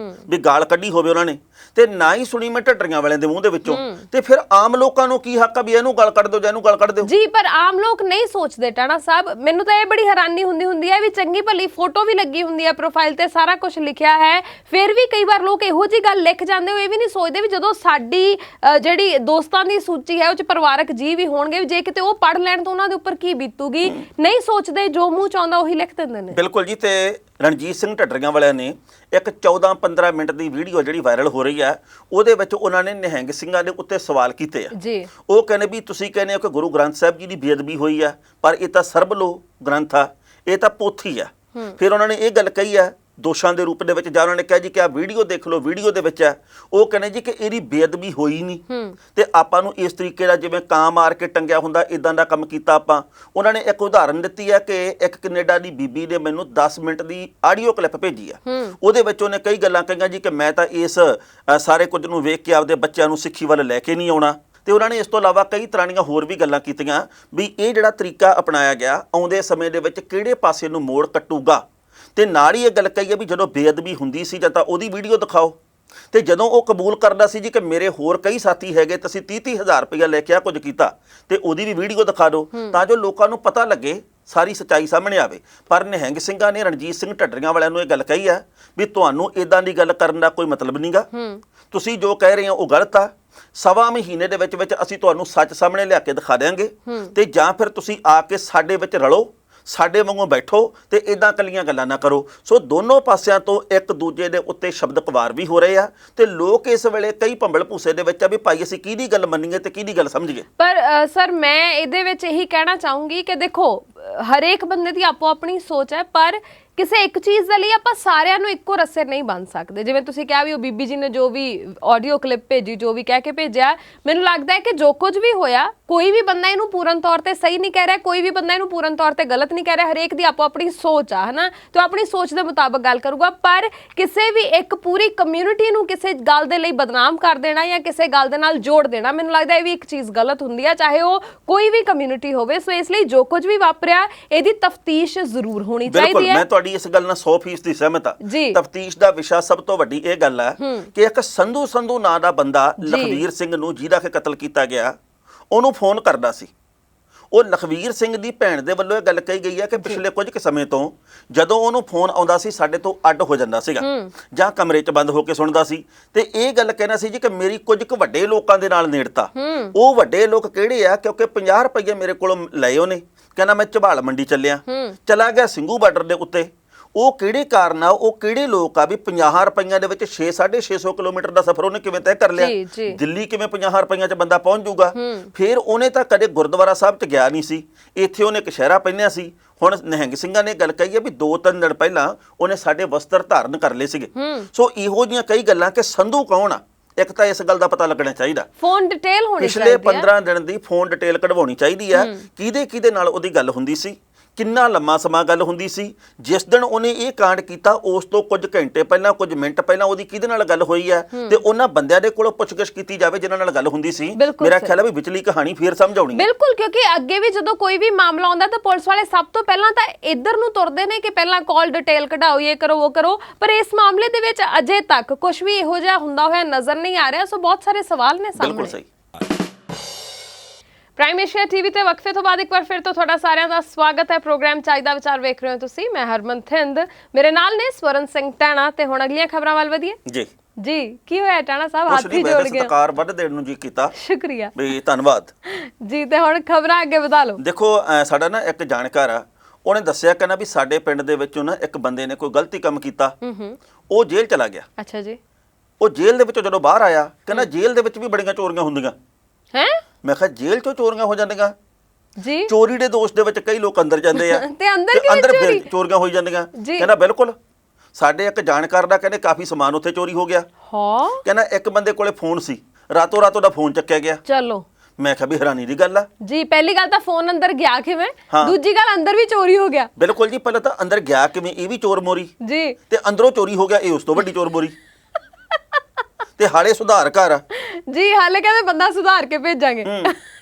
S2: ਵੀ ਗਾਲ ਕੱਢੀ ਹੋਵੇ ਉਹਨਾਂ ਨੇ, ਤੇ ਨਾ ਹੀ ਸੁਣੀ ਮੈਂ ਢੱਡਰੀਆਂ ਵਾਲਿਆਂ ਦੇ ਮੂੰਹ ਦੇ ਵਿੱਚੋਂ। ਤੇ ਫਿਰ ਆਮ ਲੋਕਾਂ ਨੂੰ ਕੀ ਹੱਕ ਆ ਵੀ ਇਹਨੂੰ ਗਾਲ ਕੱਢ ਦਿਓ ਜਾਂ ਇਹਨੂੰ ਗਾਲ ਕੱਢ ਦਿਓ
S3: ਜੀ? ਪਰ ਆਮ ਲੋਕ ਨਹੀਂ ਸੋਚਦੇ ਟਾਣਾ ਸਾਹਿਬ। ਮੈਨੂੰ ਤਾਂ ਇਹ ਬੜੀ ਹੈਰਾਨੀ ਹੁੰਦੀ ਹੈ ਵੀ ਚੰਗੀ ਭਲੀ ਫੋਟੋ ਵੀ ਲੱਗੀ ਹੁੰਦੀ ਹੈ, ਪ੍ਰੋਫਾਈਲ ਤੇ ਸਾਰਾ ਕੁਝ ਲਿਖਿਆ ਹੈ, ਫਿਰ ਵੀ ਕਈ ਵਾਰ ਲੋਕ ਇਹੋ ਜਿਹੀ ਗੱਲ ਲਿਖ ਜਾਂਦੇ ਹੋ, ਇਹ ਵੀ ਨਹੀਂ ਸੋਚਦੇ ਵੀ ਜਦੋਂ ਸਾਡੀ ਜਿਹੜੀ ਦੋਸਤਾਂ ਦੀ ਸੂਚੀ ਹੈ ਉਹ ਚ ਪਰਿਵਾਰਕ ਜੀਵ ਵੀ ਹੋਣਗੇ, ਜੇ ਕਿਤੇ ਉਹ ਪੜ੍ਹ ਲੈਣ ਤਾਂ ਉਹਨਾਂ ਦੇ ਉੱਪਰ ਕੀ ਬੀਤੂਗੀ। ਨਹੀਂ ਸੋਚਦੇ, ਜੋ ਮੂੰਹ ਚ ਆਉਂਦਾ ਉਹੀ ਲਿਖ ਦਿੰਦੇ ਨੇ।
S2: ਬਿਲਕੁਲ ਜੀ। ਤੇ ਰਣਜੀਤ ਸਿੰਘ ਢੱਡਰੀਆਂ ਵਾਲਿਆਂ ਨੇ ਇੱਕ 14-15 ਮਿੰਟ ਦੀ ਵੀਡੀਓ ਜਿਹੜੀ ਵਾਇਰਲ ਹੋ ਰਹੀ ਹੈ, ਉਹਦੇ ਵਿੱਚ ਉਹਨਾਂ ਨੇ ਨਿਹੰਗ ਸਿੰਘਾਂ ਦੇ ਉੱਤੇ ਸਵਾਲ ਕੀਤੇ ਆ ਜੀ। ਉਹ ਕਹਿੰਦੇ ਵੀ ਤੁਸੀਂ ਕਹਿੰਦੇ ਹੋ ਕਿ ਗੁਰੂ ਗ੍ਰੰਥ ਸਾਹਿਬ ਜੀ ਦੀ ਬੇਅਦਬੀ ਹੋਈ ਆ, ਪਰ ਇਹ ਤਾਂ ਸਰਬਲੋ ਗ੍ਰੰਥ ਆ, ਇਹ ਤਾਂ ਪੋਥੀ ਆ। ਫਿਰ ਉਹਨਾਂ ਨੇ ਇਹ ਗੱਲ ਕਹੀ ਆ ਦੋਸ਼ਾਂ ਦੇ ਰੂਪ ਦੇ ਵਿੱਚ, ਜਾਂ ਉਹਨਾਂ ਨੇ ਕਿਹਾ ਜੀ ਕਿ ਆ ਵੀਡੀਓ ਦੇਖ ਲਓ, ਵੀਡੀਓ ਦੇ ਵਿੱਚ ਹੈ ਉਹ ਕਹਿੰਦੇ ਜੀ ਕਿ ਇਹਦੀ ਬੇਅਦਬੀ ਹੋਈ ਨਹੀਂ ਤੇ ਆਪਾਂ ਨੂੰ ਇਸ ਤਰੀਕੇ ਦਾ ਜਿਵੇਂ ਕਾਂ ਮਾਰ ਕੇ ਟੰਗਿਆ ਹੁੰਦਾ ਇਦਾਂ ਦਾ ਕੰਮ ਕੀਤਾ ਆਪਾਂ। ਉਹਨਾਂ ਨੇ ਇੱਕ ਉਦਾਹਰਨ ਦਿੱਤੀ ਹੈ ਕਿ ਇੱਕ ਕੈਨੇਡਾ ਦੀ ਬੀਬੀ ਨੇ ਮੈਨੂੰ 10 ਮਿੰਟ ਦੀ ਆਡੀਓ ਕਲਿੱਪ ਭੇਜੀ ਆ, ਉਹਦੇ ਵਿੱਚ ਉਹਨੇ ਕਈ ਗੱਲਾਂ ਕਹੀਆਂ ਜੀ ਕਿ ਮੈਂ ਤਾਂ ਇਸ ਸਾਰੇ ਕੁਝ ਨੂੰ ਵੇਖ ਕੇ ਆਪਦੇ ਬੱਚਿਆਂ ਨੂੰ ਸਿੱਖੀ ਵੱਲ ਲੈ ਕੇ ਨਹੀਂ ਆਉਣਾ। ਤੇ ਉਹਨਾਂ ਨੇ ਇਸ ਤੋਂ ਇਲਾਵਾ ਕਈ ਤਰ੍ਹਾਂ ਦੀਆਂ ਹੋਰ ਵੀ ਗੱਲਾਂ ਕੀਤੀਆਂ ਵੀ ਇਹ ਜਿਹੜਾ ਤਰੀਕਾ ਅਪਣਾਇਆ ਗਿਆ ਆਉਂਦੇ ਸਮੇਂ ਦੇ ਵਿੱਚ ਕਿਹੜੇ ਪਾਸੇ ਨੂੰ ਮੋੜ ਕੱਟੂਗਾ। ਤੇ ਨਾਲ ਹੀ ਇਹ ਗੱਲ ਕਹੀ ਹੈ ਵੀ ਜਦੋਂ ਬੇਅਦਬੀ ਹੁੰਦੀ ਸੀ ਜਾਂ ਤਾਂ ਉਹਦੀ ਵੀਡੀਓ ਦਿਖਾਓ, ਤੇ ਜਦੋਂ ਉਹ ਕਬੂਲ ਕਰਦਾ ਸੀ ਜੀ ਕਿ ਮੇਰੇ ਹੋਰ ਕਈ ਸਾਥੀ ਹੈਗੇ ਤੇ ਅਸੀਂ 30-30 ਹਜ਼ਾਰ ਰੁਪਇਆ ਲੈ ਕੇ ਆ ਕੁਝ ਕੀਤਾ, ਤੇ ਉਹਦੀ ਵੀ ਵੀਡੀਓ ਦਿਖਾ ਦਿਓ ਤਾਂ ਜੋ ਲੋਕਾਂ ਨੂੰ ਪਤਾ ਲੱਗੇ, ਸਾਰੀ ਸੱਚਾਈ ਸਾਹਮਣੇ ਆਵੇ। ਪਰ ਨਿਹੰਗ ਸਿੰਘਾਂ ਨੇ ਰਣਜੀਤ ਸਿੰਘ ਢੱਡਰੀਆਂ ਵਾਲਿਆਂ ਨੂੰ ਇਹ ਗੱਲ ਕਹੀ ਹੈ ਵੀ ਤੁਹਾਨੂੰ ਇਦਾਂ ਦੀ ਗੱਲ ਕਰਨ ਦਾ ਕੋਈ ਮਤਲਬ ਨਹੀਂਗਾ, ਤੁਸੀਂ ਜੋ ਕਹਿ ਰਹੇ ਹੋ ਉਹ ਗਲਤ ਆ। 1.25 ਮਹੀਨੇ ਦੇ ਵਿੱਚ ਅਸੀਂ ਤੁਹਾਨੂੰ ਸੱਚ ਸਾਹਮਣੇ ਲਿਆ ਕੇ ਦਿਖਾ ਦਿਆਂਗੇ, ਤੇ ਜਾਂ ਫਿਰ ਤੁਸੀਂ ਆ ਕੇ ਸਾਡੇ ਵਿੱਚ ਰਲੋ, ਸਾਡੇ ਵਾਂਗੂ ਬੈਠੋ ਤੇ ਇਦਾਂ ਕੱਲੀਆਂ ਗੱਲਾਂ ਨਾ ਕਰੋ। ਸੋ ਦੋਨੋਂ ਪਾਸਿਆਂ ਤੋਂ ਇੱਕ ਦੂਜੇ ਦੇ ਉੱਤੇ ਸ਼ਬਦਕ ਵਾਰ ਵੀ ਹੋ ਰਹੇ ਆ, ਤੇ ਲੋਕ ਇਸ ਵੇਲੇ ਕਈ ਭੰਬਲ ਭੂਸੇ ਦੇ ਵਿੱਚ ਆ ਵੀ ਭਾਈ ਅਸੀਂ ਕਿਹਦੀ ਗੱਲ ਮੰਨੀਏ ਤੇ ਕਿਹਦੀ ਗੱਲ ਸਮਝੀਏ।
S3: ਪਰ ਸਰ ਮੈਂ ਇਹਦੇ ਵਿੱਚ ਇਹੀ ਕਹਿਣਾ ਚਾਹੂੰਗੀ ਕਿ ਦੇਖੋ ਹਰੇਕ ਬੰਦੇ ਦੀ ਆਪੋ ਆਪਣੀ ਸੋਚ ਹੈ, ਪਰ ਕਿਸੇ ਇੱਕ ਚੀਜ਼ ਦੇ ਲਈ ਆਪਾਂ ਸਾਰਿਆਂ ਨੂੰ ਇੱਕੋ ਰੱਸੇ ਨਹੀਂ ਬੰਨ ਸਕਦੇ। ਜਿਵੇਂ ਤੁਸੀਂ ਕਿਹਾ ਵੀ ਉਹ ਬੀਬੀ ਜੀ ਨੇ ਜੋ ਵੀ ਆਡੀਓ ਕਲਿੱਪ ਭੇਜੀ, ਜੋ ਵੀ ਕਹਿ ਕੇ ਭੇਜਿਆ, ਮੈਨੂੰ ਲੱਗਦਾ ਹੈ ਕਿ ਜੋ ਕੁਝ ਵੀ ਹੋਇਆ ਕੋਈ ਵੀ ਬੰਦਾ ਇਹਨੂੰ ਪੂਰਨ ਤੌਰ ਤੇ ਸਹੀ ਨਹੀਂ ਕਹਿ ਰਿਹਾ, ਕੋਈ ਵੀ ਬੰਦਾ ਇਹਨੂੰ ਪੂਰਨ ਤੌਰ ਤੇ ਗਲਤ ਨਹੀਂ ਕਹਿ ਰਿਹਾ। ਹਰੇਕ ਦੀ ਆਪੋ ਆਪਣੀ ਸੋਚ ਆ, ਹਨਾ, ਤੇ ਆਪਣੀ ਸੋਚ ਦੇ ਮੁਤਾਬਕ ਗੱਲ ਕਰੂਗਾ। ਪਰ ਕਿਸੇ ਵੀ ਇੱਕ ਪੂਰੀ ਕਮਿਊਨਿਟੀ ਨੂੰ ਕਿਸੇ ਗੱਲ ਦੇ ਲਈ ਬਦਨਾਮ ਕਰ ਦੇਣਾ ਜਾਂ ਕਿਸੇ ਗੱਲ ਦੇ ਨਾਲ ਜੋੜ ਦੇਣਾ, ਮੈਨੂੰ ਲੱਗਦਾ ਇਹ ਵੀ ਇੱਕ ਚੀਜ਼ ਗਲਤ ਹੁੰਦੀ ਹੈ, ਚਾਹੇ ਉਹ ਕੋਈ ਵੀ ਕਮਿਊਨਿਟੀ ਹੋਵੇ। ਸੋ ਇਸ ਲਈ ਜੋ ਕੁਝ ਵੀ ਵਾਪਰਿਆ ਇਹਦੀ ਤਫਤੀਸ਼ ਜ਼ਰੂਰ ਹੋਣੀ ਚਾਹੀਦੀ ਹੈ।
S2: ਮੈਂ ਤੁਹਾਡੀ ਇਸ ਗੱਲ ਨਾਲ 100% ਸਹਿਮਤ ਹਾਂ। ਤਫਤੀਸ਼ ਦਾ ਵਿਸ਼ਾ ਸਭ ਤੋਂ ਵੱਡੀ ਇਹ ਗੱਲ ਹੈ ਕਿ ਇੱਕ ਸੰਧੂ ਨਾਂ ਦਾ ਬੰਦਾ ਲਖਵੀਰ ਸਿੰਘ ਨੂੰ, ਜਿਹਦਾ ਕਿ ਕਤਲ ਕੀਤਾ ਗਿਆ, ਉਹਨੂੰ ਫੋਨ ਕਰਦਾ ਸੀ। ਉਹ ਲਖਵੀਰ ਸਿੰਘ ਦੀ ਭੈਣ ਦੇ ਵੱਲੋਂ ਇਹ ਗੱਲ ਕਹੀ ਗਈ ਹੈ ਕਿ ਪਿਛਲੇ ਕੁਝ ਕੁ ਸਮੇਂ ਤੋਂ ਜਦੋਂ ਉਹਨੂੰ ਫੋਨ ਆਉਂਦਾ ਸੀ ਸਾਡੇ ਤੋਂ ਅੱਡ ਹੋ ਜਾਂਦਾ ਸੀਗਾ ਜਾਂ ਕਮਰੇ 'ਚ ਬੰਦ ਹੋ ਕੇ ਸੁਣਦਾ ਸੀ, ਤੇ ਇਹ ਗੱਲ ਕਹਿਣਾ ਸੀ ਜੀ ਕਿ ਮੇਰੀ ਕੁਝ ਕੁ ਵੱਡੇ ਲੋਕਾਂ ਦੇ ਨਾਲ ਨੇੜਤਾ। ਉਹ ਵੱਡੇ ਲੋਕ ਕਿਹੜੇ ਆ? ਕਿਉਂਕਿ 50 ਰੁਪਏ ਮੇਰੇ ਕੋਲੋਂ ਲਏ ਉਹਨੇ, ਕਹਿੰਦਾ ਮੈਂ ਝਬਾਲ ਮੰਡੀ ਚਲਾ ਗਿਆ ਸਿੰਘੂ ਬਾਰਡਰ ਦੇ ਉੱਤੇ। ਉਹ ਕਿਹੜੇ ਕਾਰਨ ਆ, ਉਹ ਕਿਹੜੇ ਲੋਕ ਆ ਵੀ 50 ਰੁਪਈਆਂ ਦੇ ਵਿੱਚ 600-650 ਕਿਲੋਮੀਟਰ ਦਾ ਸਫ਼ਰ ਉਹਨੇ ਕਿਵੇਂ ਤੈਅ ਕਰ ਲਿਆ? ਦਿੱਲੀ ਕਿਵੇਂ 50 ਰੁਪਈਆਂ 'ਚ ਬੰਦਾ ਪਹੁੰਚ ਜਾਊਗਾ? ਫਿਰ ਉਹਨੇ ਤਾਂ ਕਦੇ ਗੁਰਦੁਆਰਾ ਸਾਹਿਬ 'ਚ ਗਿਆ ਨਹੀਂ ਸੀ, ਇੱਥੇ ਉਹਨੇ ਕਸ਼ਹਿਰਾ ਪਹਿਨਿਆ ਸੀ। ਹੁਣ ਨਿਹੰਗ ਸਿੰਘਾਂ ਨੇ ਗੱਲ ਕਹੀ ਹੈ ਵੀ 2-3 ਦਿਨ ਪਹਿਲਾਂ ਉਹਨੇ ਸਾਡੇ ਵਸਤਰ ਧਾਰਨ ਕਰ ਲਏ ਸੀਗੇ। ਸੋ ਇਹੋ ਜਿਹੀਆਂ ਕਈ ਗੱਲਾਂ ਕਿ ਸੰਧੂ ਕੌਣ ਆ, ਇੱਕ ਤਾਂ ਇਸ ਗੱਲ ਦਾ ਪਤਾ ਲੱਗਣਾ ਚਾਹੀਦਾ।
S3: ਫੋਨ ਡਿਟੇਲ ਹੋਣੀ ਚਾਹੀਦੀ
S2: ਹੈ, ਪਿਛਲੇ 15 ਦਿਨ ਦੀ ਫੋਨ ਡਿਟੇਲ ਕਢਵਾਉਣੀ ਚਾਹੀਦੀ ਹੈ, ਕਿਹਦੇ ਨਾਲ ਉਹਦੀ ਗੱਲ ਹੁੰਦੀ ਸੀ, ਕਿੰਨਾ ਲੰਮਾ ਸਮਾਂ ਗੱਲ ਹੁੰਦੀ ਸੀ। ਜਿਸ ਦਿਨ ਉਹਨੇ ਇਹ ਕਾਂਡ ਕੀਤਾ ਉਸ ਤੋਂ ਕੁਝ ਘੰਟੇ ਪਹਿਲਾਂ ਕੁਝ ਮਿੰਟ ਪਹਿਲਾਂ ਉਹਦੀ ਕਿਹਦੇ ਨਾਲ ਗੱਲ ਹੋਈ ਹੈ ਤੇ ਉਹਨਾਂ ਬੰਦਿਆਂ ਦੇ ਕੋਲੋਂ ਪੁੱਛਗਿੱਛ ਕੀਤੀ ਜਾਵੇ ਜਿਨ੍ਹਾਂ ਨਾਲ ਗੱਲ ਹੁੰਦੀ ਸੀ। ਮੇਰਾ ਖਿਆਲ ਹੈ ਵੀ ਵਿਚਲੀ ਕਹਾਣੀ ਫੇਰ ਸਮਝ ਆਉਣੀ ਹੈ।
S3: ਬਿਲਕੁਲ, ਕਿਉਂਕਿ ਅੱਗੇ ਵੀ ਜਦੋਂ ਕੋਈ ਵੀ ਮਾਮਲਾ ਆਉਂਦਾ ਤਾਂ ਪੁਲਿਸ ਵਾਲੇ ਸਭ ਤੋਂ ਪਹਿਲਾਂ ਤਾਂ ਇੱਧਰ ਨੂੰ ਤੁਰਦੇ ਨੇ ਕਿ ਪਹਿਲਾਂ ਕਾਲ ਡਿਟੇਲ ਕਢਾਓ, ਇਹ ਕਰੋ ਉਹ ਕਰੋ, ਪਰ ਇਸ ਮਾਮਲੇ ਦੇ ਵਿੱਚ ਅਜੇ ਤੱਕ ਕੁਝ ਵੀ ਇਹੋ ਜਿਹਾ ਹੁੰਦਾ ਹੋਇਆ ਨਜ਼ਰ ਨਹੀਂ ਆ ਰਿਹਾ। ਸੋ ਬਹੁਤ ਸਾਰੇ ਸਵਾਲ ਨੇ ਸਾਹਮਣੇ।
S2: ਬਿਲਕੁਲ ਸਹੀ।
S3: ਪ੍ਰਾਈਮ ਏਸ਼ੀਆ ਟੀਵੀ ਤੇ ਵਕਫੇ ਤੋਂ ਬਾਅਦ ਇੱਕ ਵਾਰ ਫਿਰ ਤੋਂ ਤੁਹਾਡਾ ਸਾਰਿਆਂ ਦਾ ਸਵਾਗਤ ਹੈ। ਪ੍ਰੋਗਰਾਮ ਚਾਹੀਦਾ ਵਿਚਾਰ ਵੇਖ ਰਹੇ ਹੋ ਤੁਸੀਂ। ਮੈਂ ਹਰਮਨ ਥਿੰਦ, ਮੇਰੇ ਨਾਲ ਨੇ ਸਵਰਨ ਸਿੰਘ ਟਾਣਾ ਤੇ ਹੁਣ ਅਗਲੀਆਂ ਖਬਰਾਂ ਵੱਲ ਵਧੀਏ। ਜੀ ਕੀ ਹੋਇਆ ਟਾਣਾ ਸਾਹਿਬ, ਹੱਥ ਹੀ ਜੋੜ ਗਏ।
S2: ਸਤਿਕਾਰ ਵੱਧ ਦੇਣ ਨੂੰ ਜੀ ਕੀਤਾ,
S3: ਸ਼ੁਕਰੀਆ
S2: ਵੀ ਧੰਨਵਾਦ ਜੀ।
S3: ਤੇ ਹੁਣ ਖਬਰਾਂ ਅੱਗੇ ਵਧਾ ਲਓ।
S2: ਦੇਖੋ ਸਾਡਾ ਨਾ ਇੱਕ ਜਾਣਕਾਰ ਆ, ਉਹਨੇ ਦੱਸਿਆ ਕਹਿੰਦਾ ਵੀ ਸਾਡੇ ਪਿੰਡ ਦੇ ਵਿੱਚੋਂ ਨਾ ਇੱਕ ਬੰਦੇ ਨੇ ਕੋਈ ਗਲਤੀ ਕੰਮ ਕੀਤਾ, ਉਹ ਜੇਲ੍ਹ ਚਲਾ ਗਿਆ।
S3: ਅੱਛਾ ਜੀ।
S2: ਉਹ ਜੇਲ੍ਹ ਦੇ ਵਿੱਚੋਂ ਜਦੋਂ ਬਾਹਰ ਆਇਆ ਕਹਿੰਦਾ ਜੇਲ੍ਹ ਦੇ ਵਿੱਚ ਵੀ ਬੜੀਆਂ ਚੋਰੀਆਂ ਹੁੰਦੀਆਂ।
S3: ਹੈ
S2: ਮੈਂ ਕਿਹਾ ਜੇਲ੍ਹ ਚੋਂ ਚੋਰੀਆਂ ਹੋ ਜਾਂਦੀਆਂ
S3: ਜੀ?
S2: ਚੋਰੀ ਦੇ ਦੋਸ਼ ਦੇ ਵਿੱਚ ਕਈ ਲੋਕ ਅੰਦਰ ਜਾਂਦੇ ਆ
S3: ਤੇ ਅੰਦਰ
S2: ਫਿਰ ਚੋਰੀਆਂ ਹੋਈ ਜਾਂਦੀਆਂ। ਕਹਿੰਦਾ ਬਿਲਕੁਲ, ਸਾਡੇ ਇੱਕ ਜਾਣਕਾਰ ਦਾ ਕਹਿੰਦੇ ਕਾਫੀ ਸਮਾਨ ਉੱਥੇ ਚੋਰੀ ਹੋ ਗਿਆ।
S3: ਹਾਂ,
S2: ਕਹਿੰਦਾ ਇੱਕ ਬੰਦੇ ਕੋਲੇ ਫੋਨ ਸੀ, ਰਾਤੋਂ ਰਾਤ ਉਹਦਾ ਫੋਨ ਚੱਕਿਆ ਗਿਆ।
S3: ਚਲੋ
S2: ਮੈਂ ਕਿਹਾ ਵੀ ਹੈਰਾਨੀ ਦੀ ਗੱਲ ਆ
S3: ਜੀ। ਪਹਿਲੀ ਗੱਲ ਤਾਂ ਫੋਨ ਅੰਦਰ ਗਿਆ ਕਿਵੇਂ,
S2: ਹਾਂ।
S3: ਦੂਜੀ ਗੱਲ ਅੰਦਰ ਵੀ ਚੋਰੀ ਹੋ ਗਿਆ।
S2: ਬਿਲਕੁਲ ਜੀ, ਪਹਿਲਾਂ ਤਾਂ ਅੰਦਰ ਗਿਆ ਕਿਵੇਂ, ਇਹ ਵੀ ਚੋਰ ਮੋਰੀ
S3: ਜੀ,
S2: ਤੇ ਅੰਦਰੋਂ ਚੋਰੀ ਹੋ ਗਿਆ, ਇਹ ਉਸ ਤੋਂ ਵੱਡੀ ਚੋਰ ਮੋਰੀ। ਤੇ ਹਾਲੇ ਸੁਧਾਰ ਘਰ
S3: ਜੀ, ਹਾਲੇ ਕਹਿੰਦੇ ਬੰਦਾ ਸੁਧਾਰ ਕੇ ਭੇਜਾਂਗੇ।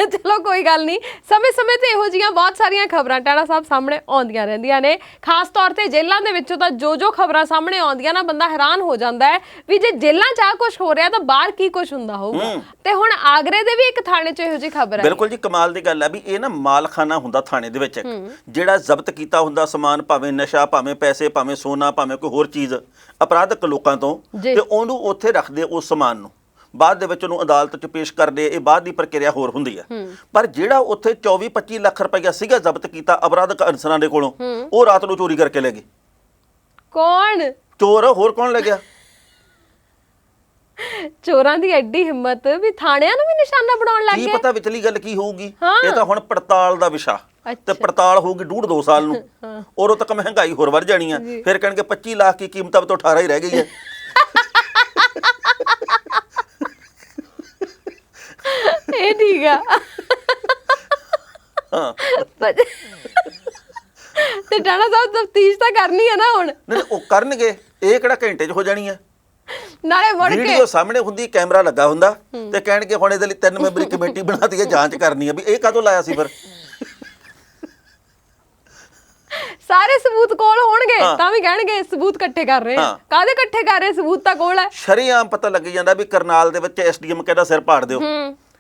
S3: ਚਲੋ ਕੋਈ ਗੱਲ ਨਹੀਂ, ਸਮੇਂ-ਸਮੇਂ ਤੇ ਇਹੋ ਜੀਆਂ ਬਹੁਤ ਸਾਰੀਆਂ ਖਬਰਾਂ ਟਾਣਾ ਸਾਹਿਬ ਸਾਹਮਣੇ ਆਉਂਦੀਆਂ ਰਹਿੰਦੀਆਂ ਨੇ। ਖਾਸ ਤੌਰ ਤੇ ਜੇਲ੍ਹਾਂ ਦੇ ਵਿੱਚੋਂ ਤਾਂ ਜੋ ਖਬਰਾਂ ਸਾਹਮਣੇ ਆਉਂਦੀਆਂ ਨਾ, ਬੰਦਾ ਹੈਰਾਨ ਹੋ ਜਾਂਦਾ ਹੈ ਵੀ ਜੇ ਜੇਲ੍ਹਾਂ 'ਚ ਆ ਕੁਝ ਹੋ ਰਿਹਾ ਤਾਂ ਬਾਹਰ ਕੀ ਕੁਝ ਹੁੰਦਾ ਹੋਊਗਾ। ਤੇ ਹੁਣ ਆਗਰੇ ਦੇ ਵੀ ਇੱਕ ਥਾਣੇ 'ਚ ਇਹੋ ਜਿਹੀ ਖਬਰ ਹੈ।
S2: ਬਿਲਕੁਲ ਜੀ, ਕਮਾਲ ਦੀ ਗੱਲ ਹੈ ਵੀ ਇਹ ਨਾ ਮਾਲਖਾਨਾ ਹੁੰਦਾ ਥਾਣੇ ਦੇ ਵਿੱਚ, ਜਿਹੜਾ ਜ਼ਬਤ ਕੀਤਾ ਹੁੰਦਾ ਸਮਾਨ, ਭਾਵੇਂ ਨਸ਼ਾ, ਭਾਵੇਂ ਪੈਸੇ, ਭਾਵੇਂ ਸੋਨਾ, ਭਾਵੇਂ ਕੋਈ ਹੋਰ ਚੀਜ਼ ਅਪਰਾਧਕ ਲੋਕਾਂ ਤੋਂ, ਤੇ ਉਹਨੂੰ ਉੱਥੇ ਰੱਖਦੇ ਉਸ ਸਮਾਨ ਨੂੰ, ਬਾਅਦ ਦੇ ਵਿੱਚ ਉਹਨੂੰ ਅਦਾਲਤ 'ਚ ਪੇਸ਼ ਕਰਦੇ। ਇਹ ਬਾਅਦ ਦੀ ਪ੍ਰਕਿਰਿਆ ਹੋਰ ਹੁੰਦੀ ਹੈ। ਪਰ ਜਿਹੜਾ ਉੱਥੇ 24-25 ਲੱਖ ਰੁਪਈਆ ਸੀਗਾ ਜ਼ਬਤ ਕੀਤਾ ਅਪਰਾਧਕ ਅਨਸਰਾਂ ਦੇ ਕੋਲੋਂ, ਉਹ ਰਾਤ ਨੂੰ ਚੋਰੀ ਕਰਕੇ ਲੈ ਗਏ।
S3: ਕੌਣ
S2: ਚੋਰ? ਹੋਰ ਕੌਣ ਲੈ ਗਿਆ?
S3: ਚੋਰਾਂ ਦੀ ਐਡੀ ਹਿੰਮਤ ਵੀ ਥਾਣਿਆਂ ਨੂੰ ਵੀ ਨਿਸ਼ਾਨਾ ਬਣਾਉਣ ਲੱਗ ਗਏ।
S2: ਕੀ ਪਤਾ ਵਿਚਲੀ ਗੱਲ ਕੀ ਹੋਊਗੀ। ਇਹ ਤਾਂ ਹੁਣ ਪੜਤਾਲ ਦਾ ਵਿਸ਼ਾ, ਤੇ ਪੜਤਾਲ ਹੋਊਗੀ 1.5-2 ਸਾਲ ਨੂੰ। ਉਦੋਂ ਤੱਕ ਮਹਿੰਗਾਈ ਹੋਰ ਵੱਧ ਜਾਣੀ ਆ, ਫਿਰ ਕਹਿਣਗੇ 25 ਲੱਖ ਦੀ ਕੀਮਤ ਅਬ ਤੋਂ 18 ਹੀ ਰਹਿ ਗਈ ਹੈ।
S3: ਇਹ ਠੀਕ ਆ। ਤੇ ਟਾਣਾ ਸਾਹਿਬ ਤਫਤੀਸ਼ ਤਾਂ ਕਰਨੀ ਹੈ ਨਾ ਹੁਣ।
S2: ਨਹੀਂ ਉਹ ਕਰਨਗੇ, ਇਹ ਕਿਹੜਾ ਘੰਟੇ 'ਚ ਹੋ ਜਾਣੀ ਹੈ।
S3: ਨਾਲੇ ਮੁੜ ਕੇ
S2: ਵੀਡੀਓ ਸਾਹਮਣੇ ਹੁੰਦੀ, ਕੈਮਰਾ ਲੱਗਾ ਹੁੰਦਾ, ਤੇ ਕਹਿਣਗੇ ਹੁਣ ਇਹਦੇ ਲਈ 3 ਮੈਂਬਰੀ ਕਮੇਟੀ ਬਣਾਤੀ ਹੈ, ਜਾਂਚ ਕਰਨੀ ਹੈ ਵੀ ਇਹ ਕਾਹਤੋਂ ਲਾਇਆ ਸੀ। ਫਿਰ
S3: ਸਾਰੇ ਸਬੂਤ ਕੋਲ ਹੋਣਗੇ ਤਾਂ ਵੀ ਕਹਿਣਗੇ ਸਬੂਤ ਇਕੱਠੇ ਕਰ ਰਹੇ ਆ। ਕਾਹਦੇ ਇਕੱਠੇ ਕਰ ਰਹੇ, ਸਬੂਤ ਤਾਂ ਕੋਲ ਹੈ।
S2: ਸ਼ਰੇਆਮ ਪਤਾ ਲੱਗ ਜਾਂਦਾ ਵੀ ਕਰਨਾਲ ਦੇ ਵਿੱਚ ਐਸਡੀਐਮ ਕਹਿੰਦਾ ਸਿਰ ਪਾੜ ਦਿਓ।